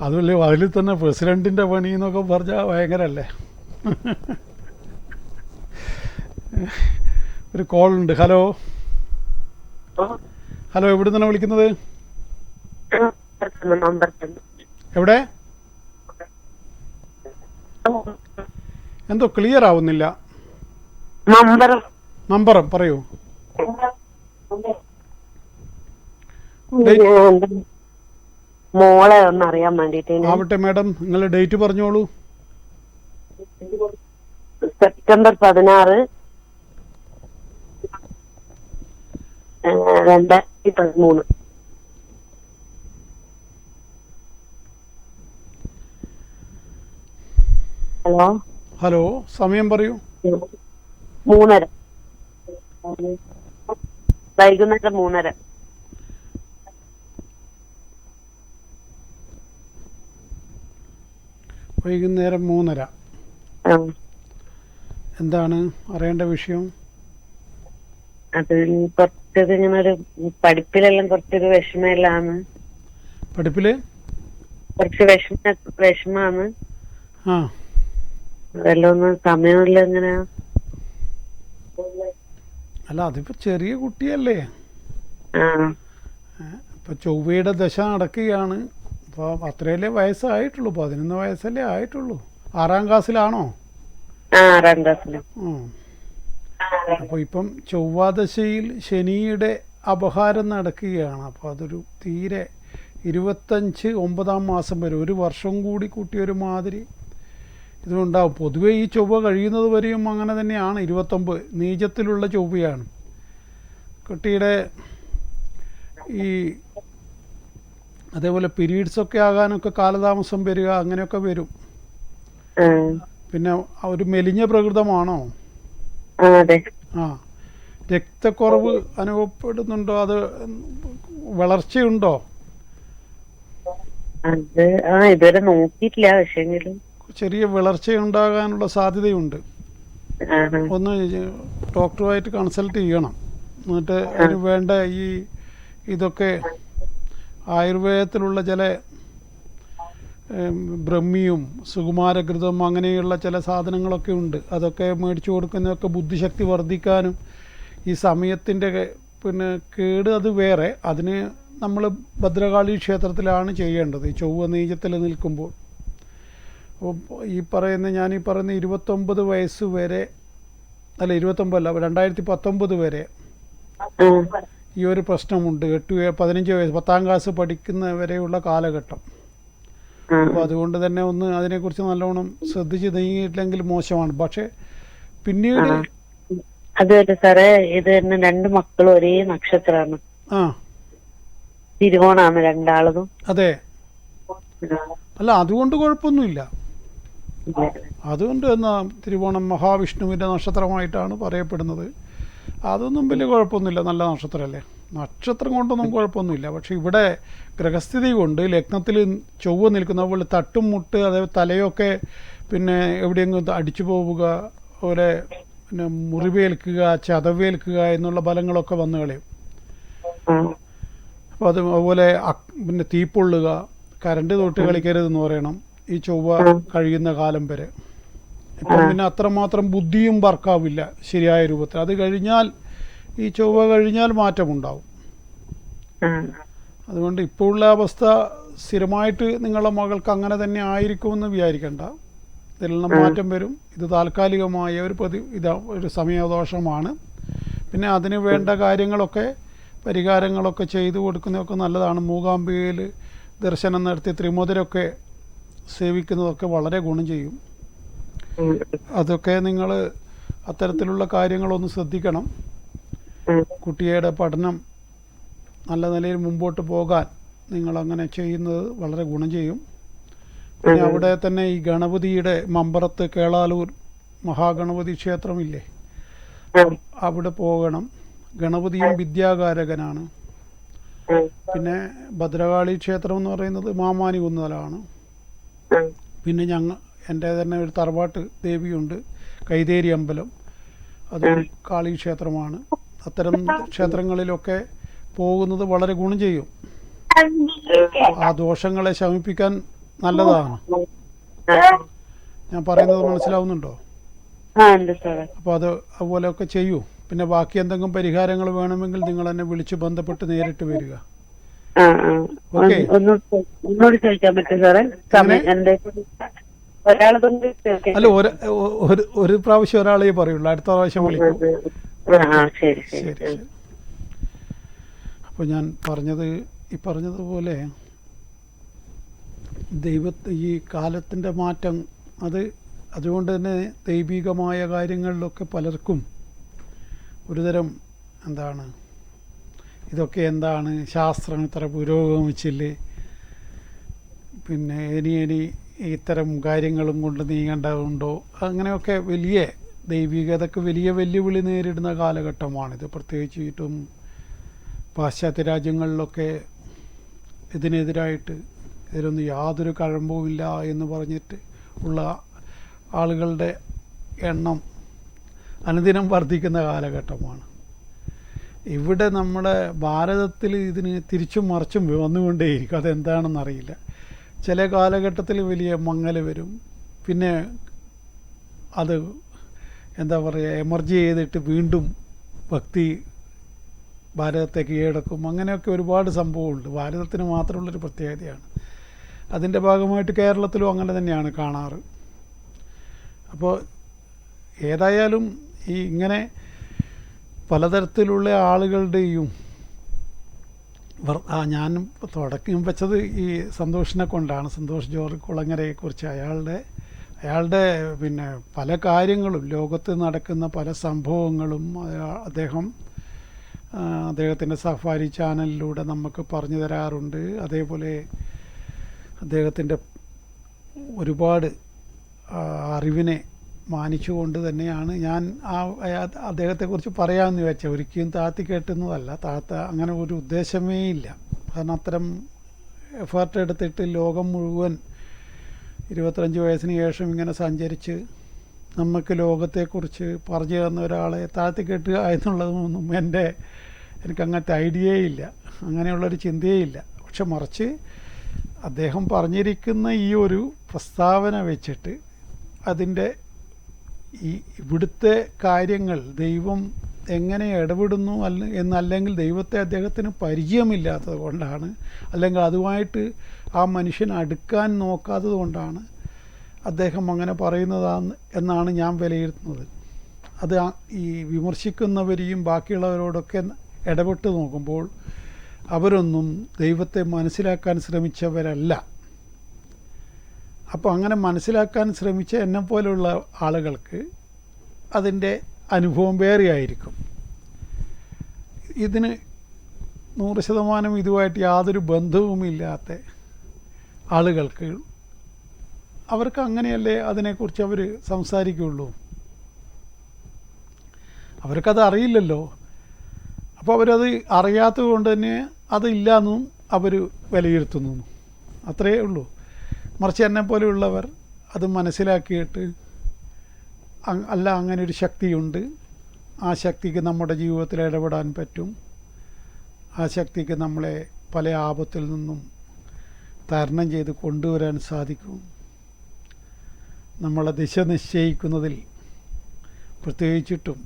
അതുമല്ലേ അതിൽ തന്നെ പ്രസിഡൻറ്റിൻ്റെ പണി എന്നൊക്കെ പറഞ്ഞാൽ ഭയങ്കരല്ലേ. ഒരു കോളുണ്ട്. ഹലോ, എവിടെ നിന്നാണ് വിളിക്കുന്നത്? എവിടെ? എന്തോ ക്ലിയർ ആവുന്നില്ല. നമ്പർ പറയൂ. മോളെ ഒന്ന് അറിയാൻ വേണ്ടിട്ട്. ആവട്ടെ മാഡം, നിങ്ങളുടെ ഡേറ്റ് പറഞ്ഞോളൂ. സെപ്റ്റംബർ 16, 2013. ഹലോ, സമയം പറയൂ. 3:30, വൈകുന്നേരം 3:30. വൈകുന്നേരം 3:30. എന്താണ് അറിയേണ്ട വിഷയം? അത് കുറച്ചൊക്കെ ഇങ്ങനെ ഒരു പഠിപ്പിലെല്ലാം കുറച്ചൊരു വിഷമെല്ലാണ്. പഠിപ്പില് കുറച്ച് വിഷമാണ്. ആ, അതെല്ലാം ഒന്ന് സമയമില്ല. ഇങ്ങനെ അല്ല അതിപ്പോൾ ചെറിയ കുട്ടിയല്ലേ. ആ ഇപ്പോൾ ചൊവ്വയുടെ ദശ നടക്കുകയാണ്. അപ്പോൾ അത്രയല്ലേ വയസ്സായിട്ടുള്ളൂ, 11 വയസ്സല്ലേ ആയിട്ടുള്ളൂ. 6ാം ക്ലാസ്സിലാണോ? 6ാം ക്ലാസ്സില്. അപ്പോൾ ഇപ്പം ചൊവ്വാദശയിൽ ശനിയുടെ അപഹാരം നടക്കുകയാണ്. അപ്പോൾ അതൊരു തീരെ 25 9ാം മാസം വരെ 1 വർഷം കൂടി കുട്ടി ഒരുമാതിരി ഇതുണ്ടാവും. പൊതുവേ ഈ ചൊവ്വ കഴിയുന്നത് വരെയും അങ്ങനെ തന്നെയാണ്. 29 നീചത്തിലുള്ള ചൊവ്വയാണ്. കുട്ടിയുടെ ഈ അതേപോലെ പീരീഡ്സൊക്കെ ആകാനൊക്കെ കാലതാമസം വരിക, അങ്ങനെയൊക്കെ വരും. പിന്നെ ഒരു മെലിഞ്ഞ പ്രകൃതമാണോ? അതെ. ആ, രക്തക്കുറവ് അനുഭവപ്പെടുന്നുണ്ടോ? അത് വളർച്ചയുണ്ടോ? അത് ഇതുവരെ നോക്കിയിട്ടില്ല. പക്ഷെങ്കിലും ചെറിയ വിളർച്ചയുണ്ടാകാനുള്ള സാധ്യതയുണ്ട്. ഒന്ന് ഡോക്ടറുമായിട്ട് കൺസൾട്ട് ചെയ്യണം. എന്നിട്ട് അതിന് വേണ്ട ഇതൊക്കെ ആയുർവേദത്തിലുള്ള ചില ബ്രഹ്മിയും സുകുമാരഘൃതം അങ്ങനെയുള്ള ചില സാധനങ്ങളൊക്കെ ഉണ്ട്. അതൊക്കെ മേടിച്ചു കൊടുക്കുന്നതൊക്കെ ബുദ്ധിശക്തി വർദ്ധിക്കാനും ഈ സമയത്തിൻ്റെ പിന്നെ കേട് അത് വേറെ. അതിന് നമ്മൾ ഭദ്രകാളി ക്ഷേത്രത്തിലാണ് ചെയ്യേണ്ടത് ഈ ചൊവ്വ നീചത്തിൽ നിൽക്കുമ്പോൾ. അപ്പോൾ ഈ പറയുന്ന 29 വയസ്സ് വരെ, അല്ല 29 അല്ല, 2019 വരെ ഈ ഒരു പ്രശ്നമുണ്ട്. 15 വയസ്സ് 10ാം ക്ലാസ് പഠിക്കുന്ന വരെയുള്ള കാലഘട്ടം. അപ്പോൾ അതുകൊണ്ട് തന്നെ ഒന്ന് അതിനെക്കുറിച്ച് നല്ലോണം ശ്രദ്ധിച്ച് നീങ്ങിയിട്ടില്ലെങ്കിൽ മോശമാണ്. പക്ഷെ പിന്നീട് അതുപോലെ സാറേ, ഇത് തന്നെ 2 മക്കളും ഒരേ നക്ഷത്രമാണ്. തിരുവോണാണ് രണ്ടാളതും. അതെ. അല്ല അതുകൊണ്ട് കുഴപ്പമൊന്നുമില്ല. അതുകൊണ്ട് എന്നാ തിരുവോണം മഹാവിഷ്ണുവിൻ്റെ നക്ഷത്രമായിട്ടാണ് പറയപ്പെടുന്നത്. അതൊന്നും വലിയ കുഴപ്പമൊന്നുമില്ല, നല്ല നക്ഷത്രമല്ലേ. നക്ഷത്രം കൊണ്ടൊന്നും കുഴപ്പമൊന്നുമില്ല. പക്ഷെ ഇവിടെ ഗ്രഹസ്ഥിതി കൊണ്ട് ലഗ്നത്തിൽ ചൊവ്വ നിൽക്കുന്ന പോലെ തട്ടും മുട്ട്, അതേപോലെ തലയൊക്കെ പിന്നെ എവിടെയെങ്കിലും അടിച്ചു പോവുക, അതുപോലെ പിന്നെ മുറിവേൽക്കുക, ചതവേൽക്കുക എന്നുള്ള ഫലങ്ങളൊക്കെ വന്നു കളയും. അപ്പോൾ അതുപോലെ പിന്നെ തീപ്പൊള്ളുക, കരണ്ട് തൊട്ട് കളിക്കരുതെന്ന് പറയണം ഈ ചൊവ്വ കഴിയുന്ന കാലം വരെ. ഇപ്പം പിന്നെ അത്രമാത്രം ബുദ്ധിയും വർക്കാവില്ല ശരിയായ രൂപത്തിൽ. അത് കഴിഞ്ഞാൽ ഈ ചൊവ്വ കഴിഞ്ഞാൽ മാറ്റമുണ്ടാവും. അതുകൊണ്ട് ഇപ്പോൾ ഉള്ള അവസ്ഥ സ്ഥിരമായിട്ട് നിങ്ങളുടെ മകൾക്ക് അങ്ങനെ തന്നെ ആയിരിക്കുമെന്ന് വിചാരിക്കേണ്ട. ഇതിലെല്ലാം മാറ്റം വരും. ഇത് താൽക്കാലികമായ ഒരു സമയദോഷമാണ്. പിന്നെ അതിന് വേണ്ട കാര്യങ്ങളൊക്കെ പരിഹാരങ്ങളൊക്കെ ചെയ്തു കൊടുക്കുന്നതൊക്കെ നല്ലതാണ്. മൂകാംബികയിൽ ദർശനം നടത്തി ത്രിമധുരമൊക്കെ സേവിക്കുന്നതൊക്കെ വളരെ ഗുണം ചെയ്യും. അതൊക്കെ നിങ്ങൾ അത്തരത്തിലുള്ള കാര്യങ്ങളൊന്ന് ശ്രദ്ധിക്കണം. കുട്ടിയുടെ പഠനം നല്ല നിലയിൽ മുമ്പോട്ട് പോകാൻ നിങ്ങളങ്ങനെ ചെയ്യുന്നത് വളരെ ഗുണം ചെയ്യും. പിന്നെ അവിടെ തന്നെ ഈ ഗണപതിയുടെ മമ്പറത്ത് കേളാലൂർ മഹാഗണപതി ക്ഷേത്രമില്ലേ, അവിടെ പോകണം. ഗണപതിയും വിദ്യാകാരകനാണ്. പിന്നെ ഭദ്രകാളി ക്ഷേത്രം എന്ന് പറയുന്നത് മാമാനി കുന്നലാണ്. പിന്നെ എൻ്റെ തന്നെ ഒരു തറവാട്ട് ദേവിയുണ്ട്, കൈതേരി അമ്പലം, അത് കാളി ക്ഷേത്രമാണ്. അത്തരം ക്ഷേത്രങ്ങളിലൊക്കെ പോകുന്നത് വളരെ ഗുണം ചെയ്യും. ആ ദോഷങ്ങളെ ശമിപ്പിക്കാൻ നല്ലതാണ്. ഞാൻ പറയുന്നത് മനസ്സിലാവുന്നുണ്ടോ? അപ്പോൾ അതുപോലെയൊക്കെ ചെയ്യൂ. പിന്നെ ബാക്കി എന്തെങ്കിലും പരിഹാരങ്ങൾ വേണമെങ്കിൽ നിങ്ങൾ എന്നെ വിളിച്ച് ബന്ധപ്പെട്ട് നേരിട്ട് വരിക. ഓക്കെ. അല്ല, ഒരു പ്രാവശ്യം ഒരാളെ പറയുള്ളൂ, അടുത്ത പ്രാവശ്യം വിളിക്കും. ശരി ശരി. അപ്പോൾ ഞാൻ പറഞ്ഞതുപോലെ ഈ കാലത്തിൻ്റെ മാറ്റം അതുകൊണ്ട് തന്നെ ദൈവികമായ കാര്യങ്ങളിലൊക്കെ പലർക്കും ഒരുതരം ഇതൊക്കെ എന്താണ്, ശാസ്ത്രം ഇത്ര പുരോഗമിച്ചില്ലേ, പിന്നെ ഇനി ഇത്തരം കാര്യങ്ങളും കൊണ്ട് നീങ്ങേണ്ടതുണ്ടോ, അങ്ങനെയൊക്കെ വലിയ ദൈവികതയ്ക്ക് വലിയ വെല്ലുവിളി നേരിടുന്ന കാലഘട്ടമാണിത്. പ്രത്യേകിച്ചിട്ടും പാശ്ചാത്യ രാജ്യങ്ങളിലൊക്കെ ഇതിനെതിരായിട്ട് ഇതിലൊന്നും യാതൊരു കഴമ്പുമില്ല എന്ന് പറഞ്ഞിട്ട് ഉള്ള ആളുകളുടെ എണ്ണം അനുദിനം വർദ്ധിക്കുന്ന കാലഘട്ടമാണ്. ഇവിടെ നമ്മുടെ ഭാരതത്തിൽ ഇതിന് തിരിച്ചും മറിച്ചും വന്നുകൊണ്ടേയിരിക്കും. അതെന്താണെന്നറിയില്ല. ചില കാലഘട്ടത്തിൽ വലിയ മങ്ങൽ വരും, പിന്നെ അത് എമർജി ചെയ്തിട്ട് വീണ്ടും ഭക്തി ഭാരതത്തെ കീഴടക്കും, അങ്ങനെയൊക്കെ ഒരുപാട് സംഭവമുണ്ട്. ഭാരതത്തിന് മാത്രമുള്ളൊരു പ്രത്യേകതയാണ്. അതിൻ്റെ ഭാഗമായിട്ട് കേരളത്തിലും അങ്ങനെ തന്നെയാണ് കാണാറ്. അപ്പോൾ ഏതായാലും ഈ ഇങ്ങനെ പലതരത്തിലുള്ള ആളുകളുടെയും ഞാനും തുടക്കം വെച്ചത് ഈ സന്തോഷിനെ കൊണ്ടാണ്. സന്തോഷ് ജോർജ് കുളങ്ങരയെക്കുറിച്ച് അയാളുടെ പിന്നെ പല കാര്യങ്ങളും, ലോകത്ത് നടക്കുന്ന പല സംഭവങ്ങളും അദ്ദേഹത്തിൻ്റെ സഫാരി ചാനലിലൂടെ നമുക്ക് പറഞ്ഞു തരാറുണ്ട്. അതേപോലെ അദ്ദേഹത്തിൻ്റെ ഒരുപാട് അറിവിനെ മാനിച്ചുകൊണ്ട് തന്നെയാണ് ഞാൻ അദ്ദേഹത്തെക്കുറിച്ച് പറയാമെന്ന് വെച്ചാൽ. ഒരിക്കലും താഴ്ത്തി കേട്ടുന്നതല്ല, അങ്ങനെ ഒരു ഉദ്ദേശമേ ഇല്ല. കാരണം അത്തരം എഫേർട്ട് എടുത്തിട്ട് ലോകം മുഴുവൻ 25 വയസ്സിന് ശേഷം ഇങ്ങനെ സഞ്ചരിച്ച് നമുക്ക് ലോകത്തെക്കുറിച്ച് പറഞ്ഞു തന്ന ഒരാളെ താഴ്ത്തി കെട്ടുക എന്നുള്ളതൊന്നും എനിക്കങ്ങനത്തെ ഐഡിയയേ ഇല്ല, അങ്ങനെയുള്ളൊരു ചിന്തയേ ഇല്ല. പക്ഷെ മറിച്ച് അദ്ദേഹം പറഞ്ഞിരിക്കുന്ന ഈ ഒരു പ്രസ്താവന വെച്ചിട്ട് അതിൻ്റെ ഇവിടുത്തെ കാര്യങ്ങൾ ദൈവം എങ്ങനെ ഇടപെടുന്നു എന്നല്ലെങ്കിൽ ദൈവത്തെ അദ്ദേഹത്തിന് പരിചയമില്ലാത്തത് കൊണ്ടാണ്, അല്ലെങ്കിൽ അതുമായിട്ട് ആ മനുഷ്യൻ അടുക്കാൻ നോക്കാത്തത് കൊണ്ടാണ് അദ്ദേഹം അങ്ങനെ പറയുന്നതാണ് എന്നാണ് ഞാൻ വിലയിരുത്തുന്നത്. അത് ഈ വിമർശിക്കുന്നവരെയും ബാക്കിയുള്ളവരോടൊക്കെ ഇടപെട്ട് നോക്കുമ്പോൾ അവരൊന്നും ദൈവത്തെ മനസ്സിലാക്കാൻ ശ്രമിച്ചവരല്ല. അപ്പോൾ അങ്ങനെ മനസ്സിലാക്കാൻ ശ്രമിച്ച എന്നെപ്പോലുള്ള ആളുകൾക്ക് അതിൻ്റെ അനുഭവം വേറെയായിരിക്കും. ഇതിന് 100% ഇതുമായിട്ട് യാതൊരു ബന്ധവുമില്ലാത്ത ആളുകൾക്ക് അവർക്ക് അങ്ങനെയല്ലേ അതിനെക്കുറിച്ച് അവർ സംസാരിക്കുകയുള്ളൂ. അവർക്കത് അറിയില്ലല്ലോ. അപ്പോൾ അവരത് അറിയാത്തത് കൊണ്ട് തന്നെ അതില്ലാന്നും അവർ വിലയിരുത്തുന്നു, അത്രയേ ഉള്ളൂ. മറിച്ച് എന്നെപ്പോലെയുള്ളവർ അത് മനസ്സിലാക്കിയിട്ട് അല്ല, അങ്ങനെ ഒരു ശക്തിയുണ്ട്, ആ ശക്തിക്ക് നമ്മുടെ ജീവിതത്തിൽ ഇടപെടാൻ പറ്റും, ആ ശക്തിക്ക് നമ്മളെ പല ആപത്തിൽ നിന്നും തരണം ചെയ്ത് കൊണ്ടുവരാൻ സാധിക്കും, നമ്മളെ ദിശ നിശ്ചയിക്കുന്നതിൽ പ്രത്യേകിച്ചിട്ടും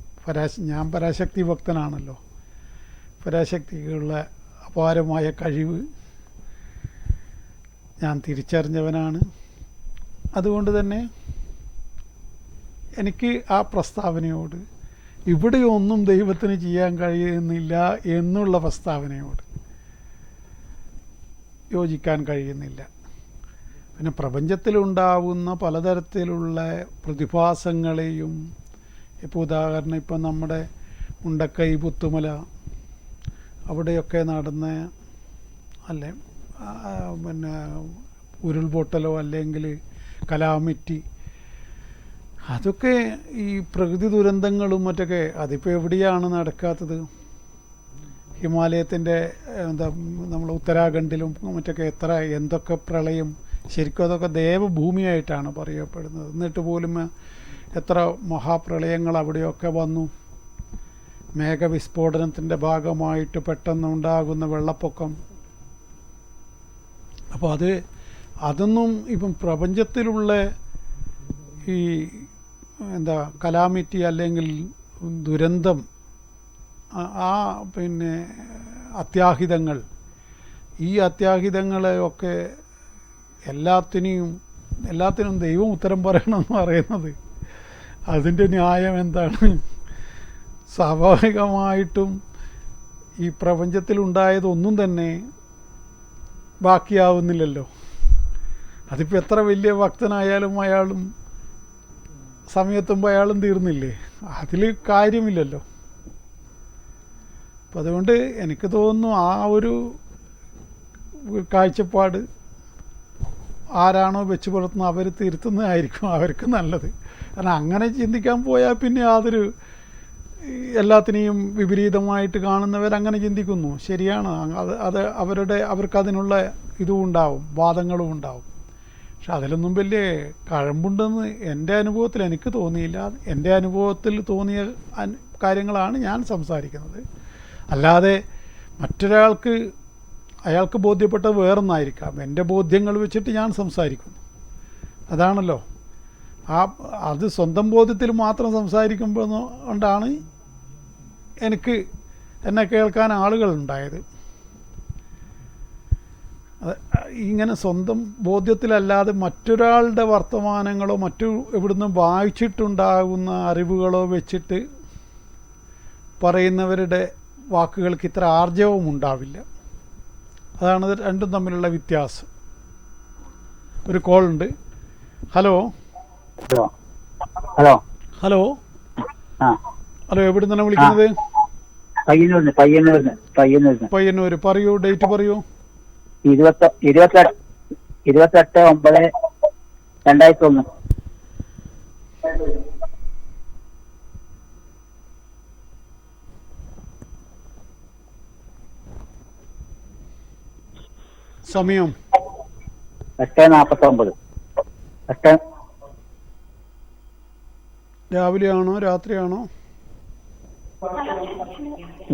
ഞാൻ പരാശക്തി ഭക്തനാണല്ലോ, പരാശക്തിക്കുള്ള അപാരമായ കഴിവ് ഞാൻ തിരിച്ചറിഞ്ഞവനാണ്. അതുകൊണ്ട് തന്നെ എനിക്ക് ആ പ്രസ്താവനയോട്, ഇവിടെയൊന്നും ദൈവത്തിന് ചെയ്യാൻ കഴിയുന്നില്ല എന്നുള്ള പ്രസ്താവനയോട് യോജിക്കാൻ കഴിയുന്നില്ല. പിന്നെ പ്രപഞ്ചത്തിലുണ്ടാവുന്ന പലതരത്തിലുള്ള പ്രതിഭാസങ്ങളെയും, ഇപ്പോൾ ഉദാഹരണം ഇപ്പം നമ്മുടെ മുണ്ടക്കൈ പുത്തുമല അവിടെയൊക്കെ നടന്ന അല്ലേ പിന്നെ ഉരുൾപൊട്ടലോ അല്ലെങ്കിൽ കലാമിറ്റി, അതൊക്കെ ഈ പ്രകൃതി ദുരന്തങ്ങളും മറ്റൊക്കെ അതിപ്പോൾ എവിടെയാണ് നടക്കാത്തത്? ഹിമാലയത്തിൻ്റെ നമ്മൾ ഉത്തരാഖണ്ഡിലും മറ്റൊക്കെ എന്തൊക്കെ പ്രളയം, ശരിക്കും അതൊക്കെ ദേവഭൂമിയായിട്ടാണ് പറയപ്പെടുന്നത്. എന്നിട്ട് പോലും എത്ര മഹാപ്രളയങ്ങൾ അവിടെയൊക്കെ വന്നു. മേഘവിസ്ഫോടനത്തിൻ്റെ ഭാഗമായിട്ട് പെട്ടെന്നുണ്ടാകുന്ന വെള്ളപ്പൊക്കം. അപ്പോൾ അതൊന്നും ഇപ്പം പ്രപഞ്ചത്തിലുള്ള ഈ കലാമിറ്റി അല്ലെങ്കിൽ ദുരന്തം, ആ പിന്നെ അത്യാഹിതങ്ങൾ, ഈ അത്യാഹിതങ്ങളെയൊക്കെ എല്ലാത്തിനും ദൈവം ഉത്തരം പറയണമെന്ന് പറയുന്നത് അതിൻ്റെ ന്യായം എന്താണ്? സ്വാഭാവികമായിട്ടും ഈ പ്രപഞ്ചത്തിലുണ്ടായതൊന്നും തന്നെ ബാക്കിയാവുന്നില്ലല്ലോ. അതിപ്പോൾ എത്ര വലിയ ഭക്തനായാലും അയാളും സമയത്തുമ്പോൾ അയാളും തീർന്നില്ലേ? അതിൽ കാര്യമില്ലല്ലോ. അപ്പം അതുകൊണ്ട് എനിക്ക് തോന്നുന്നു ആ ഒരു കാഴ്ചപ്പാട് ആരാണോ വെച്ച് പുലർത്തുന്നത് അവർ തിരുത്തുന്നതായിരിക്കും അവർക്ക് നല്ലത്. കാരണം അങ്ങനെ ചിന്തിക്കാൻ പോയാൽ പിന്നെ എല്ലാത്തിനെയും വിപരീതമായിട്ട് കാണുന്നവരങ്ങനെ ചിന്തിക്കുന്നു. ശരിയാണ്, അവർക്കതിനുള്ള ഇതും ഉണ്ടാവും, വാദങ്ങളും ഉണ്ടാവും. പക്ഷെ അതിലൊന്നും വലിയ കഴമ്പുണ്ടെന്ന് എൻ്റെ അനുഭവത്തിൽ എനിക്ക് തോന്നിയില്ല. എൻ്റെ അനുഭവത്തിൽ തോന്നിയ കാര്യങ്ങളാണ് ഞാൻ സംസാരിക്കുന്നത്. അല്ലാതെ അയാൾക്ക് ബോധ്യപ്പെട്ടത് വേറൊന്നായിരിക്കാം. എൻ്റെ ബോധ്യങ്ങൾ വെച്ചിട്ട് ഞാൻ സംസാരിക്കുന്നു. അതാണല്ലോ, അത് സ്വന്തം ബോധ്യത്തിൽ മാത്രം സംസാരിക്കുമ്പോൾ കൊണ്ടാണ് എനിക്ക് എന്നെ കേൾക്കാൻ ആളുകളുണ്ടായത്. ഇങ്ങനെ സ്വന്തം ബോധ്യത്തിലല്ലാതെ മറ്റൊരാളുടെ വർത്തമാനങ്ങളോ മറ്റു എവിടുന്ന് വായിച്ചിട്ടുണ്ടാകുന്ന അറിവുകളോ വെച്ചിട്ട് പറയുന്നവരുടെ വാക്കുകൾക്ക് ഇത്ര ആർജവം ഉണ്ടാവില്ല. അതാണ് ഇത് രണ്ടും തമ്മിലുള്ള വ്യത്യാസം. ഒരു കോൾ ഉണ്ട്. ഹലോ ഹലോ ഹലോ ആ ഹലോ, എവിടെ നിന്നാണ് വിളിക്കുന്നത്? പയ്യന്നൂർ. പറയൂ, ഡേറ്റ് പറയൂ. 28/9/2001. സമയം 8:49. രാവിലെയാണോ രാത്രിയാണോ?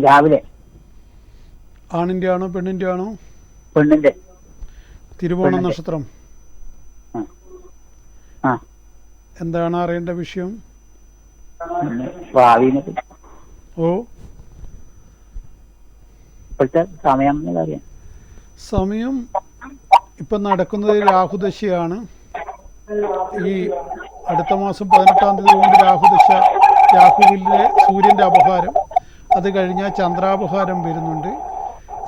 രാവിലെ. ആണിൻ്റെ ആണോ പെണ്ണിൻ്റെ ആണോ? പെണ്ണിന്റെ. തിരുവോണം നക്ഷത്രം. ആ, എന്താണ് അറിയേണ്ട വിഷയം? ഭാവിനെ ഓ, ഇപ്പോഴത്തെ സമയം അറിയാം. സമയം ഇപ്പം നടക്കുന്നത് രാഹുദശയാണ്. ഈ അടുത്ത മാസം 18-ാം തീയതി കൊണ്ട് രാഹുദശ, രാഹുവിലെ സൂര്യൻ്റെ അപഹാരം, അത് കഴിഞ്ഞാൽ ചന്ദ്രാപഹാരം വരുന്നുണ്ട്.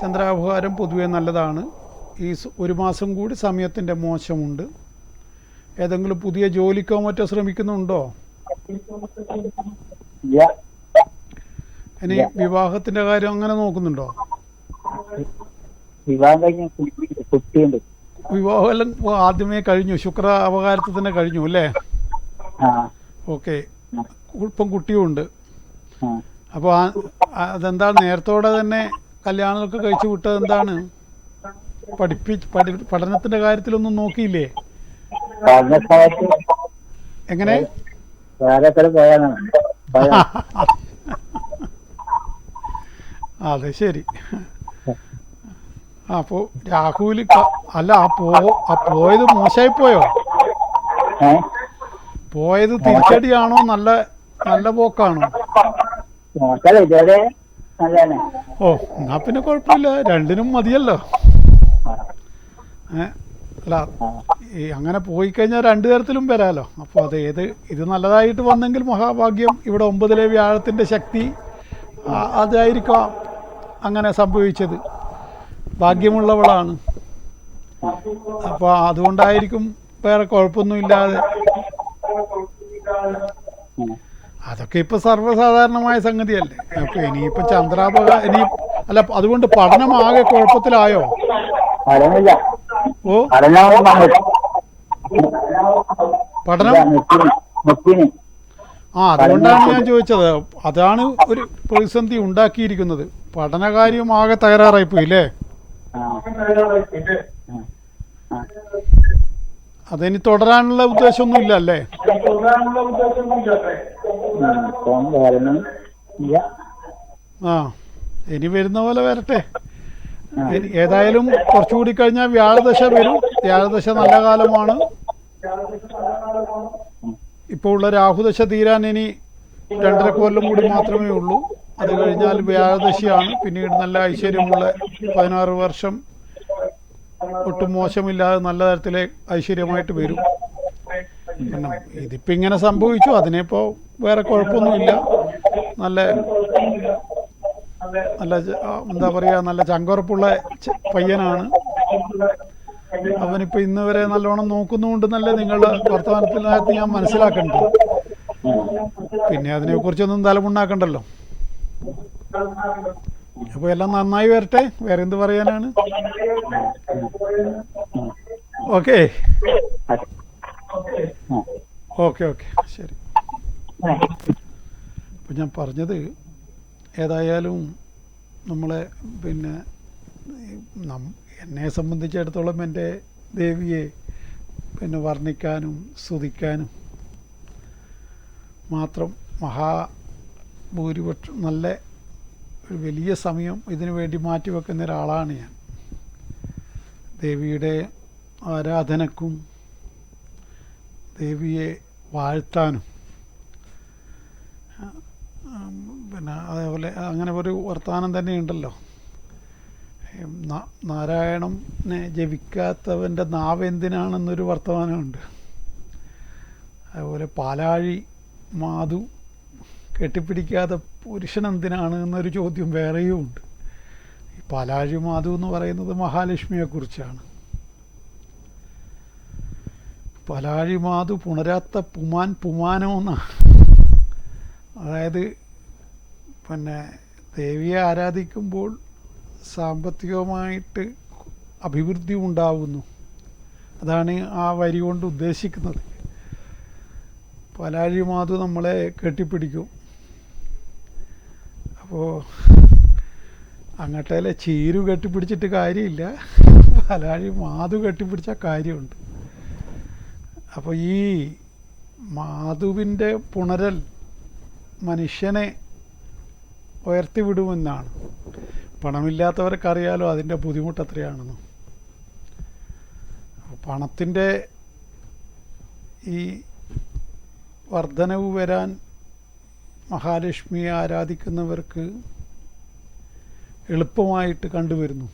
ചന്ദ്രാപഹാരം പൊതുവെ നല്ലതാണ്. ഈ ഒരു മാസം കൂടി സമയത്തിൻ്റെ മോശമുണ്ട്. ഏതെങ്കിലും പുതിയ ജോലിക്കോ മറ്റോ ശ്രമിക്കുന്നുണ്ടോ? ഇനി വിവാഹത്തിൻ്റെ കാര്യം അങ്ങനെ നോക്കുന്നുണ്ടോ? വിവാഹം കഴിഞ്ഞ കുട്ടിയുണ്ട്. വിവാഹം എല്ലാം ആദ്യമേ കഴിഞ്ഞു, ശുക്ര അപകാരത്തിൽ തന്നെ കഴിഞ്ഞു അല്ലേ? ഓക്കെ. ഇപ്പം കുട്ടിയുണ്ട്. അപ്പോൾ അതെന്താണ് നേരത്തോടെ തന്നെ കല്യാണമൊക്കെ കഴിച്ചു വിട്ടത്? എന്താണ് പഠനത്തിന്റെ കാര്യത്തിലൊന്നും നോക്കിയില്ലേ? എങ്ങനെ? അതെ, ശരി. അപ്പോൾ രാഹുല് അല്ല, ആ പോയത് മോശമായി പോയോ? പോയത് തിരിച്ചടിയാണോ നല്ല നല്ല പോക്കാണോ? ഓ, എന്നാ പിന്നെ കുഴപ്പമില്ല, രണ്ടിനും മതിയല്ലോ. അല്ല, ഈ അങ്ങനെ പോയി കഴിഞ്ഞാൽ രണ്ടു തരത്തിലും വരാലോ. അപ്പോൾ ഇത് നല്ലതായിട്ട് വന്നെങ്കിൽ മഹാഭാഗ്യം. ഇവിടെ 9-ലെ വ്യാഴത്തിൻ്റെ ശക്തി അതായിരിക്കാം അങ്ങനെ സംഭവിച്ചത്. ഭാഗ്യമുള്ളവളാണ്. അപ്പോൾ അതുകൊണ്ടായിരിക്കും, വേറെ കുഴപ്പമൊന്നുമില്ലാതെ. അതൊക്കെ ഇപ്പൊ സർവ്വസാധാരണമായ സംഗതിയല്ലേ. അപ്പൊ ഇനിയിപ്പോ അല്ല, അതുകൊണ്ട് പഠനമാകെ കുഴപ്പത്തിലായോ? ഓ, പഠനം. അതുകൊണ്ടാണ് ഞാൻ ചോദിച്ചത്. അതാണ് ഒരു പ്രതിസന്ധി ഉണ്ടാക്കിയിരിക്കുന്നത്. പഠനകാര്യം ആകെ തകരാറായി പോയി അല്ലേ? അതിനി തുടരാനുള്ള ഉദ്ദേശമൊന്നും ഇല്ല അല്ലേ? ഇനി വരുന്ന പോലെ വരട്ടെ. ഏതായാലും കുറച്ചുകൂടി കഴിഞ്ഞാൽ വ്യാഴദശ വരും. വ്യാഴദശ നല്ല കാലമാണ്. ഇപ്പോൾ ഉള്ള രാഹുദശ തീരാൻ ഇനി 2.5 കൊല്ലം കൂടി മാത്രമേ ഉള്ളൂ. അത് കഴിഞ്ഞാൽ വ്യാഴദശയാണ്. പിന്നീട് നല്ല ഐശ്വര്യമുള്ള 16 വർഷം ഒട്ടും മോശമില്ലാതെ നല്ല തരത്തിലെ ഐശ്വര്യമായിട്ട് വരും. ഇതിപ്പോൾ ഇങ്ങനെ സംഭവിച്ചു, അതിനിപ്പോൾ വേറെ കുഴപ്പമൊന്നുമില്ല. നല്ല എന്താ പറയുക, നല്ല ചങ്കുറപ്പുള്ള പയ്യനാണ്. അവനിപ്പോൾ ഇന്ന് വരെ നല്ലോണം നോക്കുന്നുണ്ടെന്നല്ലേ നിങ്ങളുടെ വർത്തമാനത്തിനകത്ത് ഞാൻ മനസ്സിലാക്കേണ്ടത്. പിന്നെ അതിനെക്കുറിച്ചൊന്നും തലമുണ്ടാക്കണ്ടല്ലോ. അപ്പോൾ എല്ലാം നന്നായി വരട്ടെ. വേറെ എന്ത് പറയാനാണ്? ഓക്കെ ഓക്കെ ഓക്കെ ശരി. അപ്പം ഞാൻ പറഞ്ഞത്, ഏതായാലും നമ്മളെ പിന്നെ എന്നെ സംബന്ധിച്ചിടത്തോളം എൻ്റെ ദേവിയെ പിന്നെ വർണ്ണിക്കാനും സ്തുതിക്കാനും മാത്രം മഹാഭൂരിപക്ഷം നല്ല ഒരു വലിയ സമയം ഇതിനു വേണ്ടി മാറ്റിവെക്കുന്ന ഒരാളാണ് ഞാൻ. ദേവിയുടെ ആരാധനക്കും ദേവിയെ വാഴ്ത്താനും പിന്നെ അതേപോലെ അങ്ങനെ ഒരു വർത്തമാനം തന്നെയുണ്ടല്ലോ, നാരായണനെ ജപിക്കാത്തവൻ്റെ നാവ് എന്തിനാണെന്നൊരു വർത്തമാനമുണ്ട്. അതുപോലെ പാലാഴി മാധു കെട്ടിപ്പിടിക്കാതെ പുരുഷൻ എന്തിനാണ് എന്നൊരു ചോദ്യം വേറെയും ഉണ്ട്. ഈ പാലാഴി മാധു എന്ന് പറയുന്നത് മഹാലക്ഷ്മിയെക്കുറിച്ചാണ്. പാലാഴി മാധു പുണരാത്ത പുമാൻ പുമാനോ എന്നാണ്. അതായത് പിന്നെ ദേവിയെ ആരാധിക്കുമ്പോൾ സാമ്പത്തികമായിട്ട് അഭിവൃദ്ധി ഉണ്ടാവുന്നു. അതാണ് ആ വരി കൊണ്ട് ഉദ്ദേശിക്കുന്നത്. പാലാഴി മാധു നമ്മളെ കെട്ടിപ്പിടിക്കും. അപ്പോൾ അങ്ങോട്ടേലെ ചീരു കെട്ടിപ്പിടിച്ചിട്ട് കാര്യമില്ല, പാലാഴി മാധു കെട്ടിപ്പിടിച്ച കാര്യമുണ്ട്. അപ്പോൾ ഈ മാധുവിൻ്റെ പുണരൽ മനുഷ്യനെ ഉയർത്തിവിടുമെന്നാണ്. പണമില്ലാത്തവർക്കറിയാലോ അതിൻ്റെ ബുദ്ധിമുട്ട് എത്രയാണെന്ന്. പണത്തിൻ്റെ ഈ വർധനവ് വരാൻ മഹാലക്ഷ്മിയെ ആരാധിക്കുന്നവർക്ക് എളുപ്പമായിട്ട് കണ്ടുവരുന്നു.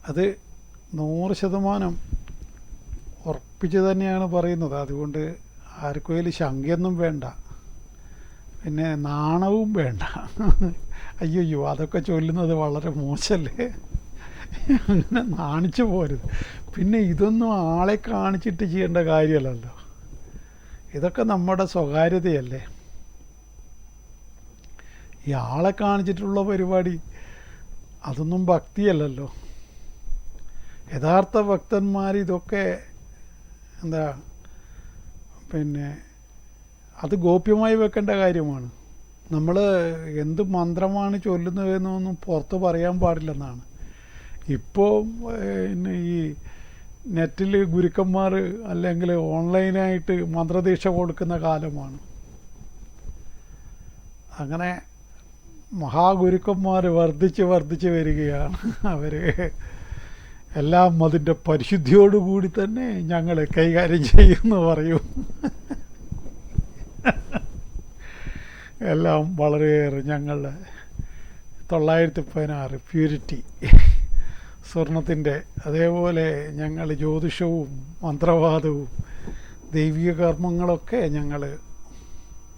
അത് 100% ഉറപ്പിച്ച് തന്നെയാണ് പറയുന്നത്. അതുകൊണ്ട് ആർക്കും അതിൽ ശങ്കയൊന്നും വേണ്ട, പിന്നെ നാണവും വേണ്ട. അയ്യോ അതൊക്കെ ചൊല്ലുന്നത് വളരെ മോശമല്ലേ, അങ്ങനെ നാണിച്ചു പോരുത്. പിന്നെ ഇതൊന്നും ആളെ കാണിച്ചിട്ട് ചെയ്യേണ്ട കാര്യമല്ലല്ലോ, ഇതൊക്കെ നമ്മുടെ സ്വകാര്യതയല്ലേ. ഈ ആളെ കാണിച്ചിട്ടുള്ള പരിപാടി അതൊന്നും ഭക്തിയല്ലല്ലോ. യഥാർത്ഥ ഭക്തന്മാർ ഇതൊക്കെ എന്താ പിന്നെ അത് ഗോപ്യമായി വെക്കേണ്ട കാര്യമാണ്. നമ്മൾ എന്ത് മന്ത്രമാണ് ചൊല്ലുന്നതെന്നൊന്നും പുറത്ത് പറയാൻ പാടില്ലെന്നാണ്. ഇപ്പോൾ പിന്നെ ഈ നെറ്റിൽ ഗുരുക്കന്മാർ അല്ലെങ്കിൽ ഓൺലൈനായിട്ട് മന്ത്രദീക്ഷ കൊടുക്കുന്ന കാലമാണ്. അങ്ങനെ മഹാഗുരുക്കന്മാർ വർദ്ധിച്ച് വരികയാണ്. അവർ എല്ലാം അതിൻ്റെ പരിശുദ്ധിയോടുകൂടി തന്നെ ഞങ്ങൾ കൈകാര്യം ചെയ്യുമെന്ന് പറയും. എല്ലാം വളരെയേറെ ഞങ്ങളുടെ 916 പ്യൂരിറ്റി സ്വർണത്തിൻ്റെ, അതേപോലെ ഞങ്ങൾ ജ്യോതിഷവും മന്ത്രവാദവും ദൈവിക കർമ്മങ്ങളൊക്കെ ഞങ്ങൾ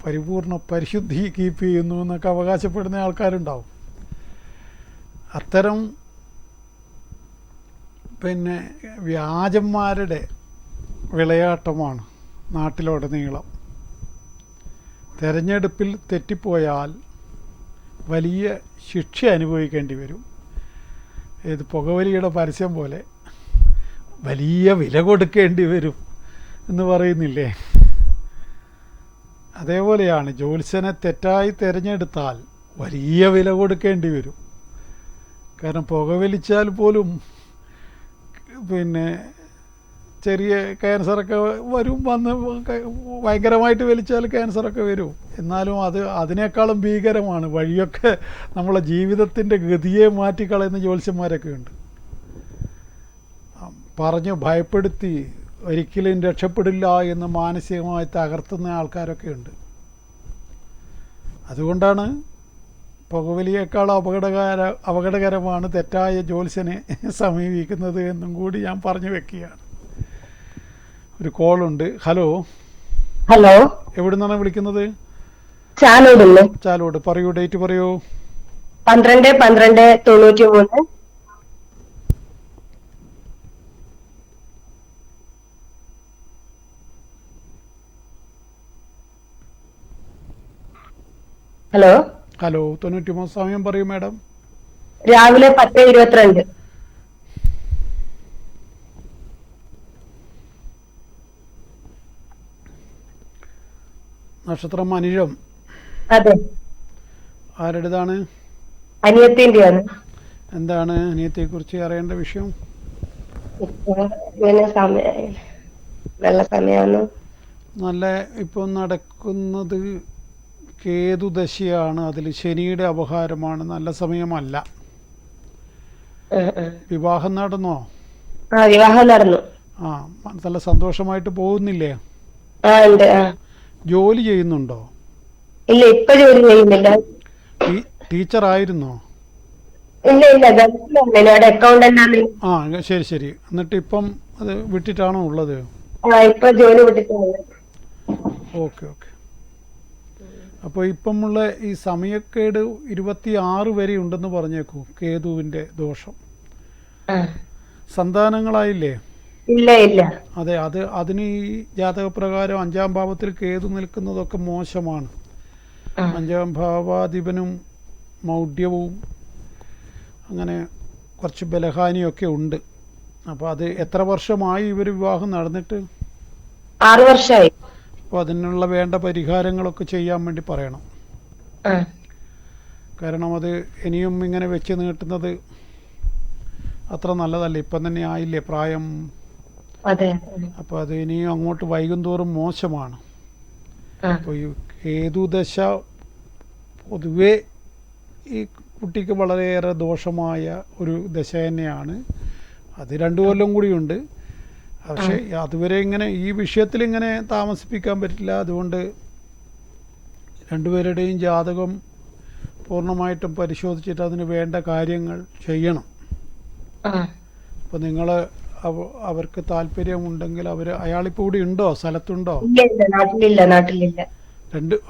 പരിപൂർണ പരിശുദ്ധി കീപ്പ് ചെയ്യുന്നു എന്നൊക്കെ അവകാശപ്പെടുന്ന ആൾക്കാരുണ്ടാവും. അത്തരം പിന്നെ വ്യാജന്മാരുടെ വിളയാട്ടമാണ് നാട്ടിലുടനീളം. തെരഞ്ഞെടുപ്പിൽ തെറ്റിപ്പോയാൽ വലിയ ശിക്ഷ അനുഭവിക്കേണ്ടി വരും. ഇത് പുകവലിയുടെ പരസ്യം പോലെ വലിയ വില കൊടുക്കേണ്ടി വരും എന്ന് പറയുന്നില്ലേ, അതേപോലെയാണ് ജ്യോത്സ്യനെ തെറ്റായി തിരഞ്ഞെടുത്താൽ വലിയ വില കൊടുക്കേണ്ടി വരും. കാരണം പുകവലിച്ചാൽ പോലും പിന്നെ ചെറിയ ക്യാൻസറൊക്കെ വരും, വന്ന് ഭയങ്കരമായിട്ട് വലിച്ചാൽ ക്യാൻസറൊക്കെ വരും. എന്നാലും അതിനേക്കാളും ഭീകരമാണ് വഴിയൊക്കെ നമ്മളെ ജീവിതത്തിൻ്റെ ഗതിയെ മാറ്റിക്കളയുന്ന ജ്യോത്സ്യന്മാരൊക്കെ ഉണ്ട്. പറഞ്ഞ് ഭയപ്പെടുത്തി ഒരിക്കലും രക്ഷപ്പെടില്ല എന്ന് മാനസികമായി തകർത്തുന്ന ആൾക്കാരൊക്കെ ഉണ്ട്. അതുകൊണ്ടാണ് പുകവലിയേക്കാൾ അപകടകരമാണ് തെറ്റായ ജ്യോത്സ്യനെ സമീപിക്കുന്നത് എന്നും കൂടി ഞാൻ പറഞ്ഞു വെക്കുകയാണ്. ഒരു കോളുണ്ട്. ഹലോ. ഹലോ, എവിടെ നിന്നാണ് വിളിക്കുന്നത്? ചാലോട്. പറയൂ, ഡേറ്റ് പറയൂ. 12/12/93. ഹലോ. 93. സമയം പറയൂ മാഡം. രാവിലെ 10:22. നക്ഷത്രം അനിഴം. അതെ. ആരുടേതാണ്? അനിയത്തിന്റെയാണ്. എന്താണ് അനിയത്തെ കുറിച്ച് അറിയേണ്ട വിഷയം? നല്ല സമയമാണ്. നല്ല ഇപ്പം നടക്കുന്നത് കേതുദശയാണ്. അതിൽ ശനിയുടെ അപഹാരമാണ്. നല്ല സമയമല്ല. വിവാഹം നടന്നോ? വിവാഹം നടന്നു. നല്ല സന്തോഷമായിട്ട് പോകുന്നില്ലേ? ഉണ്ട്. ജോലി ചെയ്യുന്നുണ്ടോ? ഇല്ല, ഇപ്പൊ ജോലി ചെയ്യുന്നില്ല. ടീച്ചറായിരുന്നോ? ഇല്ല ഇല്ല, ഗൾഫിലാണ്. അവിടെ അക്കൗണ്ടന്റ് ആണ്. ആ ശരി ശരി. എന്നിട്ട് ഇപ്പം അത് വിട്ടിട്ടാണോ ഉള്ളത്? ഇപ്പൊ ജോലി വിട്ടിട്ടുണ്ട്. Okay okay. അപ്പോൾ ഇപ്പമുള്ള ഈ സമയക്കേട് 26 വരെ ഉണ്ടെന്ന് പറഞ്ഞേക്കൂ, കേതുവിൻ്റെ ദോഷം. സന്താനങ്ങളായില്ലേ? ഇല്ല ഇല്ല. അതെ, അതിന് ഈ ജാതകപ്രകാരം 5-ാം ഭാവത്തിൽ കേതു നിൽക്കുന്നതൊക്കെ മോശമാണ്. 5-ാം ഭാവാധിപനും മൗഢ്യവും അങ്ങനെ കുറച്ച് ബലഹാനിയൊക്കെ ഉണ്ട്. അപ്പോൾ അത് എത്ര വർഷമായി ഇവർ വിവാഹം നടന്നിട്ട്? 6 വർഷമായി. അപ്പോൾ അതിനുള്ള വേണ്ട പരിഹാരങ്ങളൊക്കെ ചെയ്യാൻ വേണ്ടി പറയണം. കാരണം അത് ഇനിയും ഇങ്ങനെ വെച്ച് നീട്ടുന്നത് അത്ര നല്ലതല്ല. ഇപ്പം തന്നെ ആയില്ലേ പ്രായം. അപ്പോൾ അത് ഇനിയും അങ്ങോട്ട് വൈകും തോറും മോശമാണ്. അപ്പോൾ ഈ കേതുദശ പൊതുവേ ഈ കുട്ടിക്ക് വളരെയേറെ ദോഷമായ ഒരു ദശ തന്നെയാണ്. അത് 2 കൊല്ലം കൂടിയുണ്ട്. പക്ഷേ അതുവരെ ഇങ്ങനെ ഈ വിഷയത്തിൽ ഇങ്ങനെ താമസിപ്പിക്കാൻ പറ്റില്ല. അതുകൊണ്ട് രണ്ടുപേരുടെയും ജാതകം പൂർണ്ണമായിട്ടും പരിശോധിച്ചിട്ട് അതിന് വേണ്ട കാര്യങ്ങൾ ചെയ്യണം. അപ്പോൾ നിങ്ങൾ അവർക്ക് താല്പര്യമുണ്ടെങ്കിൽ അയാളിപ്പോൾ ഇവിടെ ഉണ്ടോ, സ്ഥലത്തുണ്ടോ?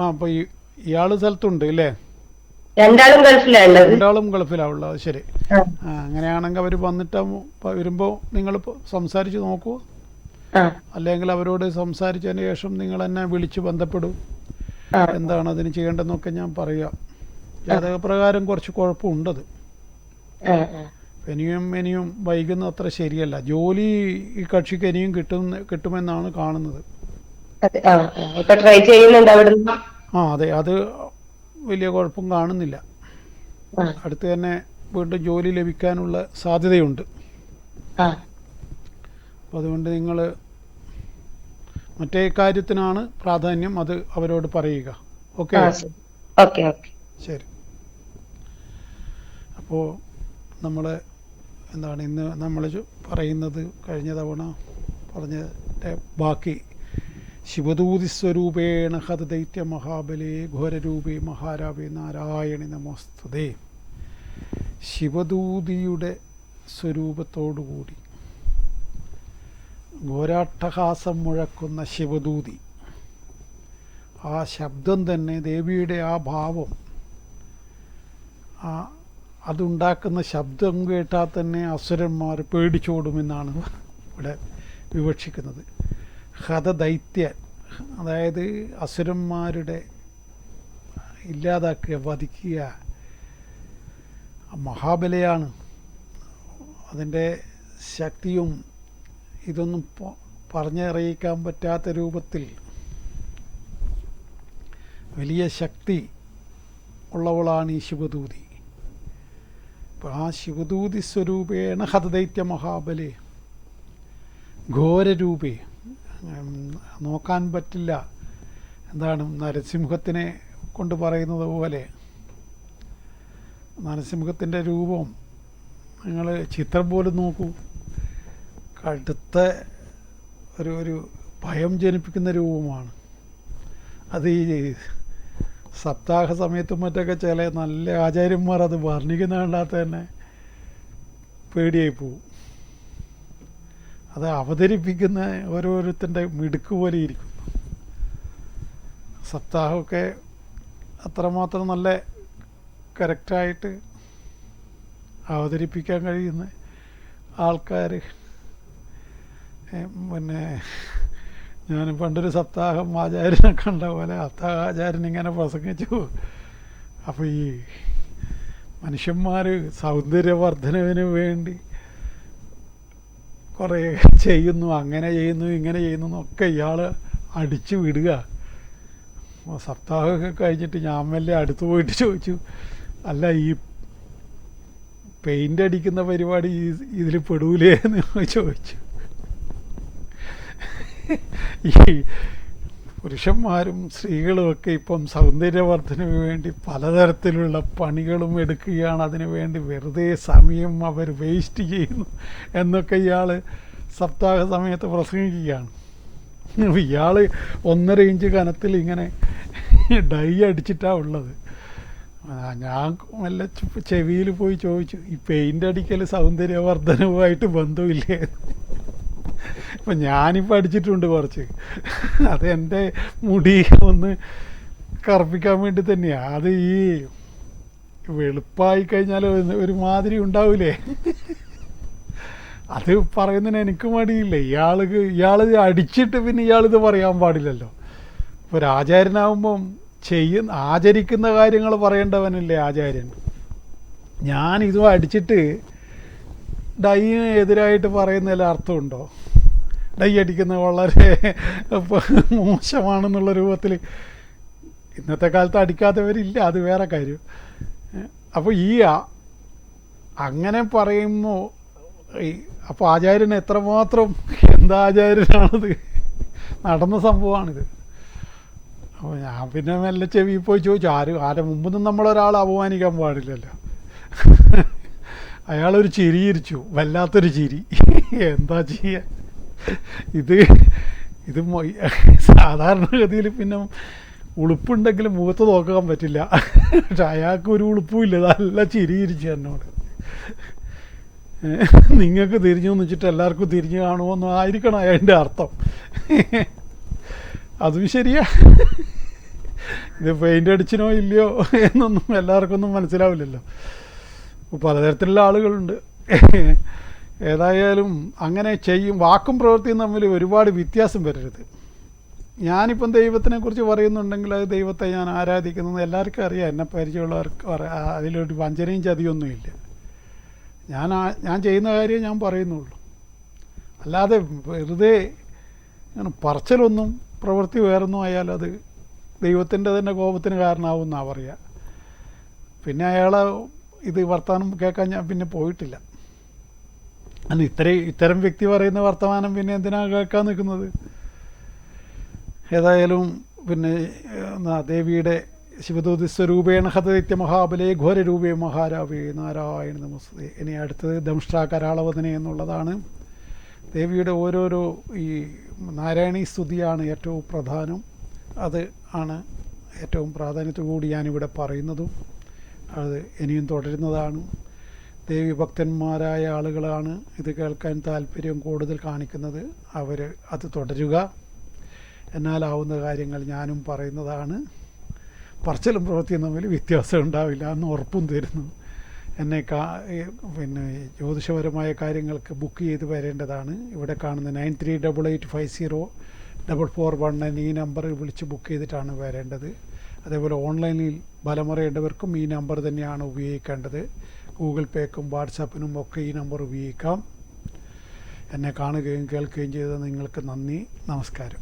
അപ്പോൾ ഇയാൾ സ്ഥലത്തുണ്ട് അല്ലേ? രണ്ടാളും ഗൾഫിലാണ് ഉള്ളത്. ശരി. അങ്ങനെയാണെങ്കിൽ അവർ വന്നിട്ട് വരുമ്പോൾ നിങ്ങൾ സംസാരിച്ച് നോക്കൂ. അല്ലെങ്കിൽ അവരോട് സംസാരിച്ചതിന് ശേഷം നിങ്ങൾ എന്നെ വിളിച്ച് ബന്ധപ്പെടൂ. എന്താണ് അതിന് ചെയ്യേണ്ടതെന്നൊക്കെ ഞാൻ പറയാം. ജാതകപ്രകാരം കുറച്ച് കുഴപ്പമുണ്ടത്. ഇനിയും വൈകുന്ന അത്ര ശരിയല്ല. ജോലി ഈ കക്ഷിക്ക് ഇനിയും കിട്ടുമെന്നാണ് കാണുന്നത്. അതെ, അത് വലിയ കുഴപ്പം കാണുന്നില്ല. അടുത്ത് തന്നെ വീണ്ടും ജോലി ലഭിക്കാനുള്ള സാധ്യതയുണ്ട്. അപ്പോൾ അതുകൊണ്ട് നിങ്ങൾ മറ്റേ കാര്യത്തിനാണ് പ്രാധാന്യം, അത് അവരോട് പറയുക. ഓക്കെ ശരി. അപ്പോൾ നമ്മൾ എന്താണ് ഇന്ന് നമ്മൾ പറയുന്നത്, കഴിഞ്ഞ തവണ പറഞ്ഞതിൻ്റെ ബാക്കി. ശിവദൂതി സ്വരൂപേണ ഹത ദൈത്യ മഹാബലേ ഘോരരൂപേ മഹാരാവേ നാരായണി നമോസ്തുതേ. ശിവദൂതിയുടെ സ്വരൂപത്തോടുകൂടി ഘോരാട്ടഹാസം മുഴക്കുന്ന ശിവദൂതി, ആ ശബ്ദം തന്നെ, ദേവിയുടെ ആ ഭാവം, അതുണ്ടാക്കുന്ന ശബ്ദം കേട്ടാൽ തന്നെ അസുരന്മാർ പേടിച്ചോടുമെന്നാണ് ഇവിടെ വിവക്ഷിക്കുന്നത്. ഹതദൈത്യൻ, അതായത് അസുരന്മാരുടെ ഇല്ലാതാക്കുക, വധിക്കുക. മഹാബലയാണ്. അതിൻ്റെ ശക്തിയും ഇതൊന്നും പറഞ്ഞറിയിക്കാൻ പറ്റാത്ത രൂപത്തിൽ വലിയ ശക്തി ഉള്ളവളാണ് ഈ ശിവദൂതി. അപ്പോൾ ആ ശിവദൂതി സ്വരൂപേണ ഹതദൈത്യ മഹാബലേ ഘോരരൂപേ, നോക്കാൻ പറ്റില്ല. എന്താണ് നരസിംഹത്തിനെ കൊണ്ട് പറയുന്നത് പോലെ നരസിംഹത്തിൻ്റെ രൂപം നിങ്ങൾ ചിത്രം പോലും നോക്കൂ. കടുത്ത ഒരു ഭയം ജനിപ്പിക്കുന്ന രൂപമാണ് അത്. ഈ സപ്താഹ സമയത്തും മറ്റൊക്കെ ചില നല്ല ആചാര്യന്മാർ അത് വർണ്ണിക്കുന്ന കണ്ടാൽ തന്നെ പേടിയായി പോവും. അത് അവതരിപ്പിക്കുന്ന ഓരോരുത്തൻ്റെ മിടുക്ക് പോലെ ഇരിക്കുന്നു. സപ്താഹമൊക്കെ അത്രമാത്രം നല്ല കറക്റ്റായിട്ട് അവതരിപ്പിക്കാൻ കഴിയുന്ന ആൾക്കാർ. പിന്നെ ഞാൻ പണ്ടൊരു സപ്താഹം ആചാര്യനെ കണ്ട പോലെ സപ്താഹാചാര്യൻ ഇങ്ങനെ പ്രസംഗിച്ചു. അപ്പോൾ ഈ മനുഷ്യന്മാർ സൗന്ദര്യവർദ്ധനവിന് വേണ്ടി കുറേ ചെയ്യുന്നു, അങ്ങനെ ചെയ്യുന്നു, ഇങ്ങനെ ചെയ്യുന്നു എന്നൊക്കെ ഇയാൾ അടിച്ചു വിടുക. സപ്താഹമൊക്കെ കഴിഞ്ഞിട്ട് ഞാൻ വല്ല അടുത്ത് പോയിട്ട് ചോദിച്ചു, അല്ല ഈ പെയിൻ്റ് അടിക്കുന്ന പരിപാടി ഇതിൽ പെടൂലേ എന്ന് ചോദിച്ചു. ഈ പുരുഷന്മാരും സ്ത്രീകളുമൊക്കെ ഇപ്പം സൗന്ദര്യവർദ്ധനവിന് വേണ്ടി പലതരത്തിലുള്ള പണികളും എടുക്കുകയാണ്. അതിനു വേണ്ടി വെറുതെ സമയം അവർ വേസ്റ്റ് ചെയ്യുന്നു എന്നൊക്കെ ഇയാൾ സപ്താഹ സമയത്ത് പ്രസംഗിക്കുകയാണ്. ഇയാൾ 1.5 ഇഞ്ച് കനത്തിൽ ഇങ്ങനെ ഡൈ അടിച്ചിട്ടാണ് ഉള്ളത്. ഞാൻ വല്ല ചെവിയിൽ പോയി ചോദിച്ചു, ഈ പെയിൻ്റ് അടിക്കൽ സൗന്ദര്യവർദ്ധനവുമായിട്ട് ബന്ധമില്ലേ? അപ്പം ഞാനിപ്പോൾ അടിച്ചിട്ടുണ്ട് കുറച്ച്. അത് എൻ്റെ മുടി ഒന്ന് കറുപ്പിക്കാൻ വേണ്ടി തന്നെയാണ്. അത് ഈ വെളുപ്പായി കഴിഞ്ഞാൽ ഒരു മാതിരി ഉണ്ടാവില്ലേ, അത് പറയുന്നതിന് എനിക്ക് മടിയില്ല. ഇയാളിത് അടിച്ചിട്ട് പിന്നെ ഇയാളിത് പറയാൻ പാടില്ലല്ലോ. ഇപ്പോൾ ഒരു ആചാര്യനാകുമ്പം ആചരിക്കുന്ന കാര്യങ്ങൾ പറയേണ്ടവനല്ലേ ആചാര്യൻ. ഞാനിതും അടിച്ചിട്ട് ഡൈന് എതിരായിട്ട് പറയുന്നതിൽ അർത്ഥമുണ്ടോ? ഡൈ അടിക്കുന്നത് വളരെ മോശമാണെന്നുള്ള രൂപത്തിൽ ഇന്നത്തെ കാലത്ത് അടിക്കാത്തവരില്ല, അത് വേറെ കാര്യം. അപ്പോൾ അങ്ങനെ പറയുമ്പോൾ അപ്പോൾ ആചാര്യൻ എത്രമാത്രം എന്താചാര്യനാണത്, നടന്ന സംഭവമാണിത്. അപ്പോൾ ഞാൻ പിന്നെ മെല്ലെ ചെവി പോയി ചോദിച്ചു, ആരെ മുമ്പൊന്നും നമ്മളൊരാളെ അപമാനിക്കാൻ പാടില്ലല്ലോ. അയാളൊരു ചിരി ചിരിച്ചു, വല്ലാത്തൊരു ചിരി. എന്താ ചെയ്യുക, ഇത് സാധാരണഗതിയിൽ പിന്നെ ഉളുപ്പുണ്ടെങ്കിലും മുഖത്ത് നോക്കാൻ പറ്റില്ല. പക്ഷെ അയാൾക്ക് ഒരു ഉളുപ്പുമില്ല, നല്ല ചിരി ചിരിച്ചു എന്നോട്. നിങ്ങൾക്ക് തിരിഞ്ഞു വെച്ചിട്ട് എല്ലാവർക്കും തിരിഞ്ഞു കാണുമോന്ന് ആയിരിക്കണം അതിൻ്റെ അർത്ഥം. അതും ശരിയാ, ഇത് പെയിൻ്റ് അടിച്ചിനോ ഇല്ലയോ എന്നൊന്നും എല്ലാവർക്കും ഒന്നും മനസ്സിലാവില്ലല്ലോ. പലതരത്തിലുള്ള ആളുകളുണ്ട്. ഏതായാലും അങ്ങനെ വാക്കും പ്രവൃത്തിയും തമ്മിൽ ഒരുപാട് വ്യത്യാസം വരരുത്. ഞാനിപ്പം ദൈവത്തിനെ കുറിച്ച് പറയുന്നുണ്ടെങ്കിൽ അത് ദൈവത്തെ ഞാൻ ആരാധിക്കുന്നത് എല്ലാവർക്കും അറിയാം, എന്നെ പരിചയമുള്ളവർക്ക് അതിലൊരു വഞ്ചനയും ചതിയൊന്നുമില്ല. ഞാൻ ചെയ്യുന്ന കാര്യം ഞാൻ പറയുന്നുള്ളൂ, അല്ലാതെ വെറുതെ പറച്ചിലൊന്നും പ്രവൃത്തി വേറൊന്നും ആയാൽ അത് ദൈവത്തിൻ്റെ തന്നെ കോപത്തിന് കാരണമാവുമെന്നാണ് പറയുക. പിന്നെ അയാളെ ഇത് വർത്തമാനം കേൾക്കാൻ ഞാൻ പിന്നെ പോയിട്ടില്ല. അല്ല, ഇത്തരം വ്യക്തി പറയുന്ന വർത്തമാനം പിന്നെ എന്തിനാണ് കേൾക്കാൻ നിൽക്കുന്നത്? ഏതായാലും പിന്നെ ദേവിയുടെ ശിവദൂതി സ്വരൂപേണ ഹതദൈത്യ മഹാബലേ ഘോരരൂപേ മഹാരാവേ നാരായണ നമസ്തേ. ഇനി അടുത്തത് ദംഷ്ട്രാ കരാളവദനെ എന്നുള്ളതാണ്. ദേവിയുടെ ഓരോരോ ഈ നാരായണീ സ്തുതിയാണ് ഏറ്റവും പ്രധാനം. അത് ആണ് ഏറ്റവും പ്രാധാന്യത്തോടുകൂടി ഞാനിവിടെ പറയുന്നതും അത് ഇനിയും തുടരുന്നതാണ്. ദേവി ഭക്തന്മാരായ ആളുകളാണ് ഇത് കേൾക്കാൻ താല്പര്യം കൂടുതൽ കാണിക്കുന്നത്. അവർ അത് തുടരുക. എന്നാലാവുന്ന കാര്യങ്ങൾ ഞാനും പറയുന്നതാണ്. പറച്ചിലും പ്രവൃത്തിയും തമ്മിൽ വ്യത്യാസം ഉണ്ടാവില്ല എന്ന് ഉറപ്പും തരുന്നു. എന്നെ പിന്നെ ജ്യോതിഷപരമായ കാര്യങ്ങൾക്ക് ബുക്ക് ചെയ്ത് വരേണ്ടതാണ്. ഇവിടെ കാണുന്ന 9388504441 ഈ നമ്പറിൽ വിളിച്ച് ബുക്ക് ചെയ്തിട്ടാണ് വരേണ്ടത്. അതേപോലെ ഓൺലൈനിൽ ബലമറിയേണ്ടവർക്കും ഈ നമ്പർ തന്നെയാണ് ഉപയോഗിക്കേണ്ടത്. ഗൂഗിൾ പേക്കും വാട്സാപ്പിനും ഒക്കെ ഈ നമ്പർ ഉപയോഗിക്കാം. എന്നെ കാണുകയും കേൾക്കുകയും ചെയ്ത നിങ്ങൾക്ക് നന്ദി, നമസ്കാരം.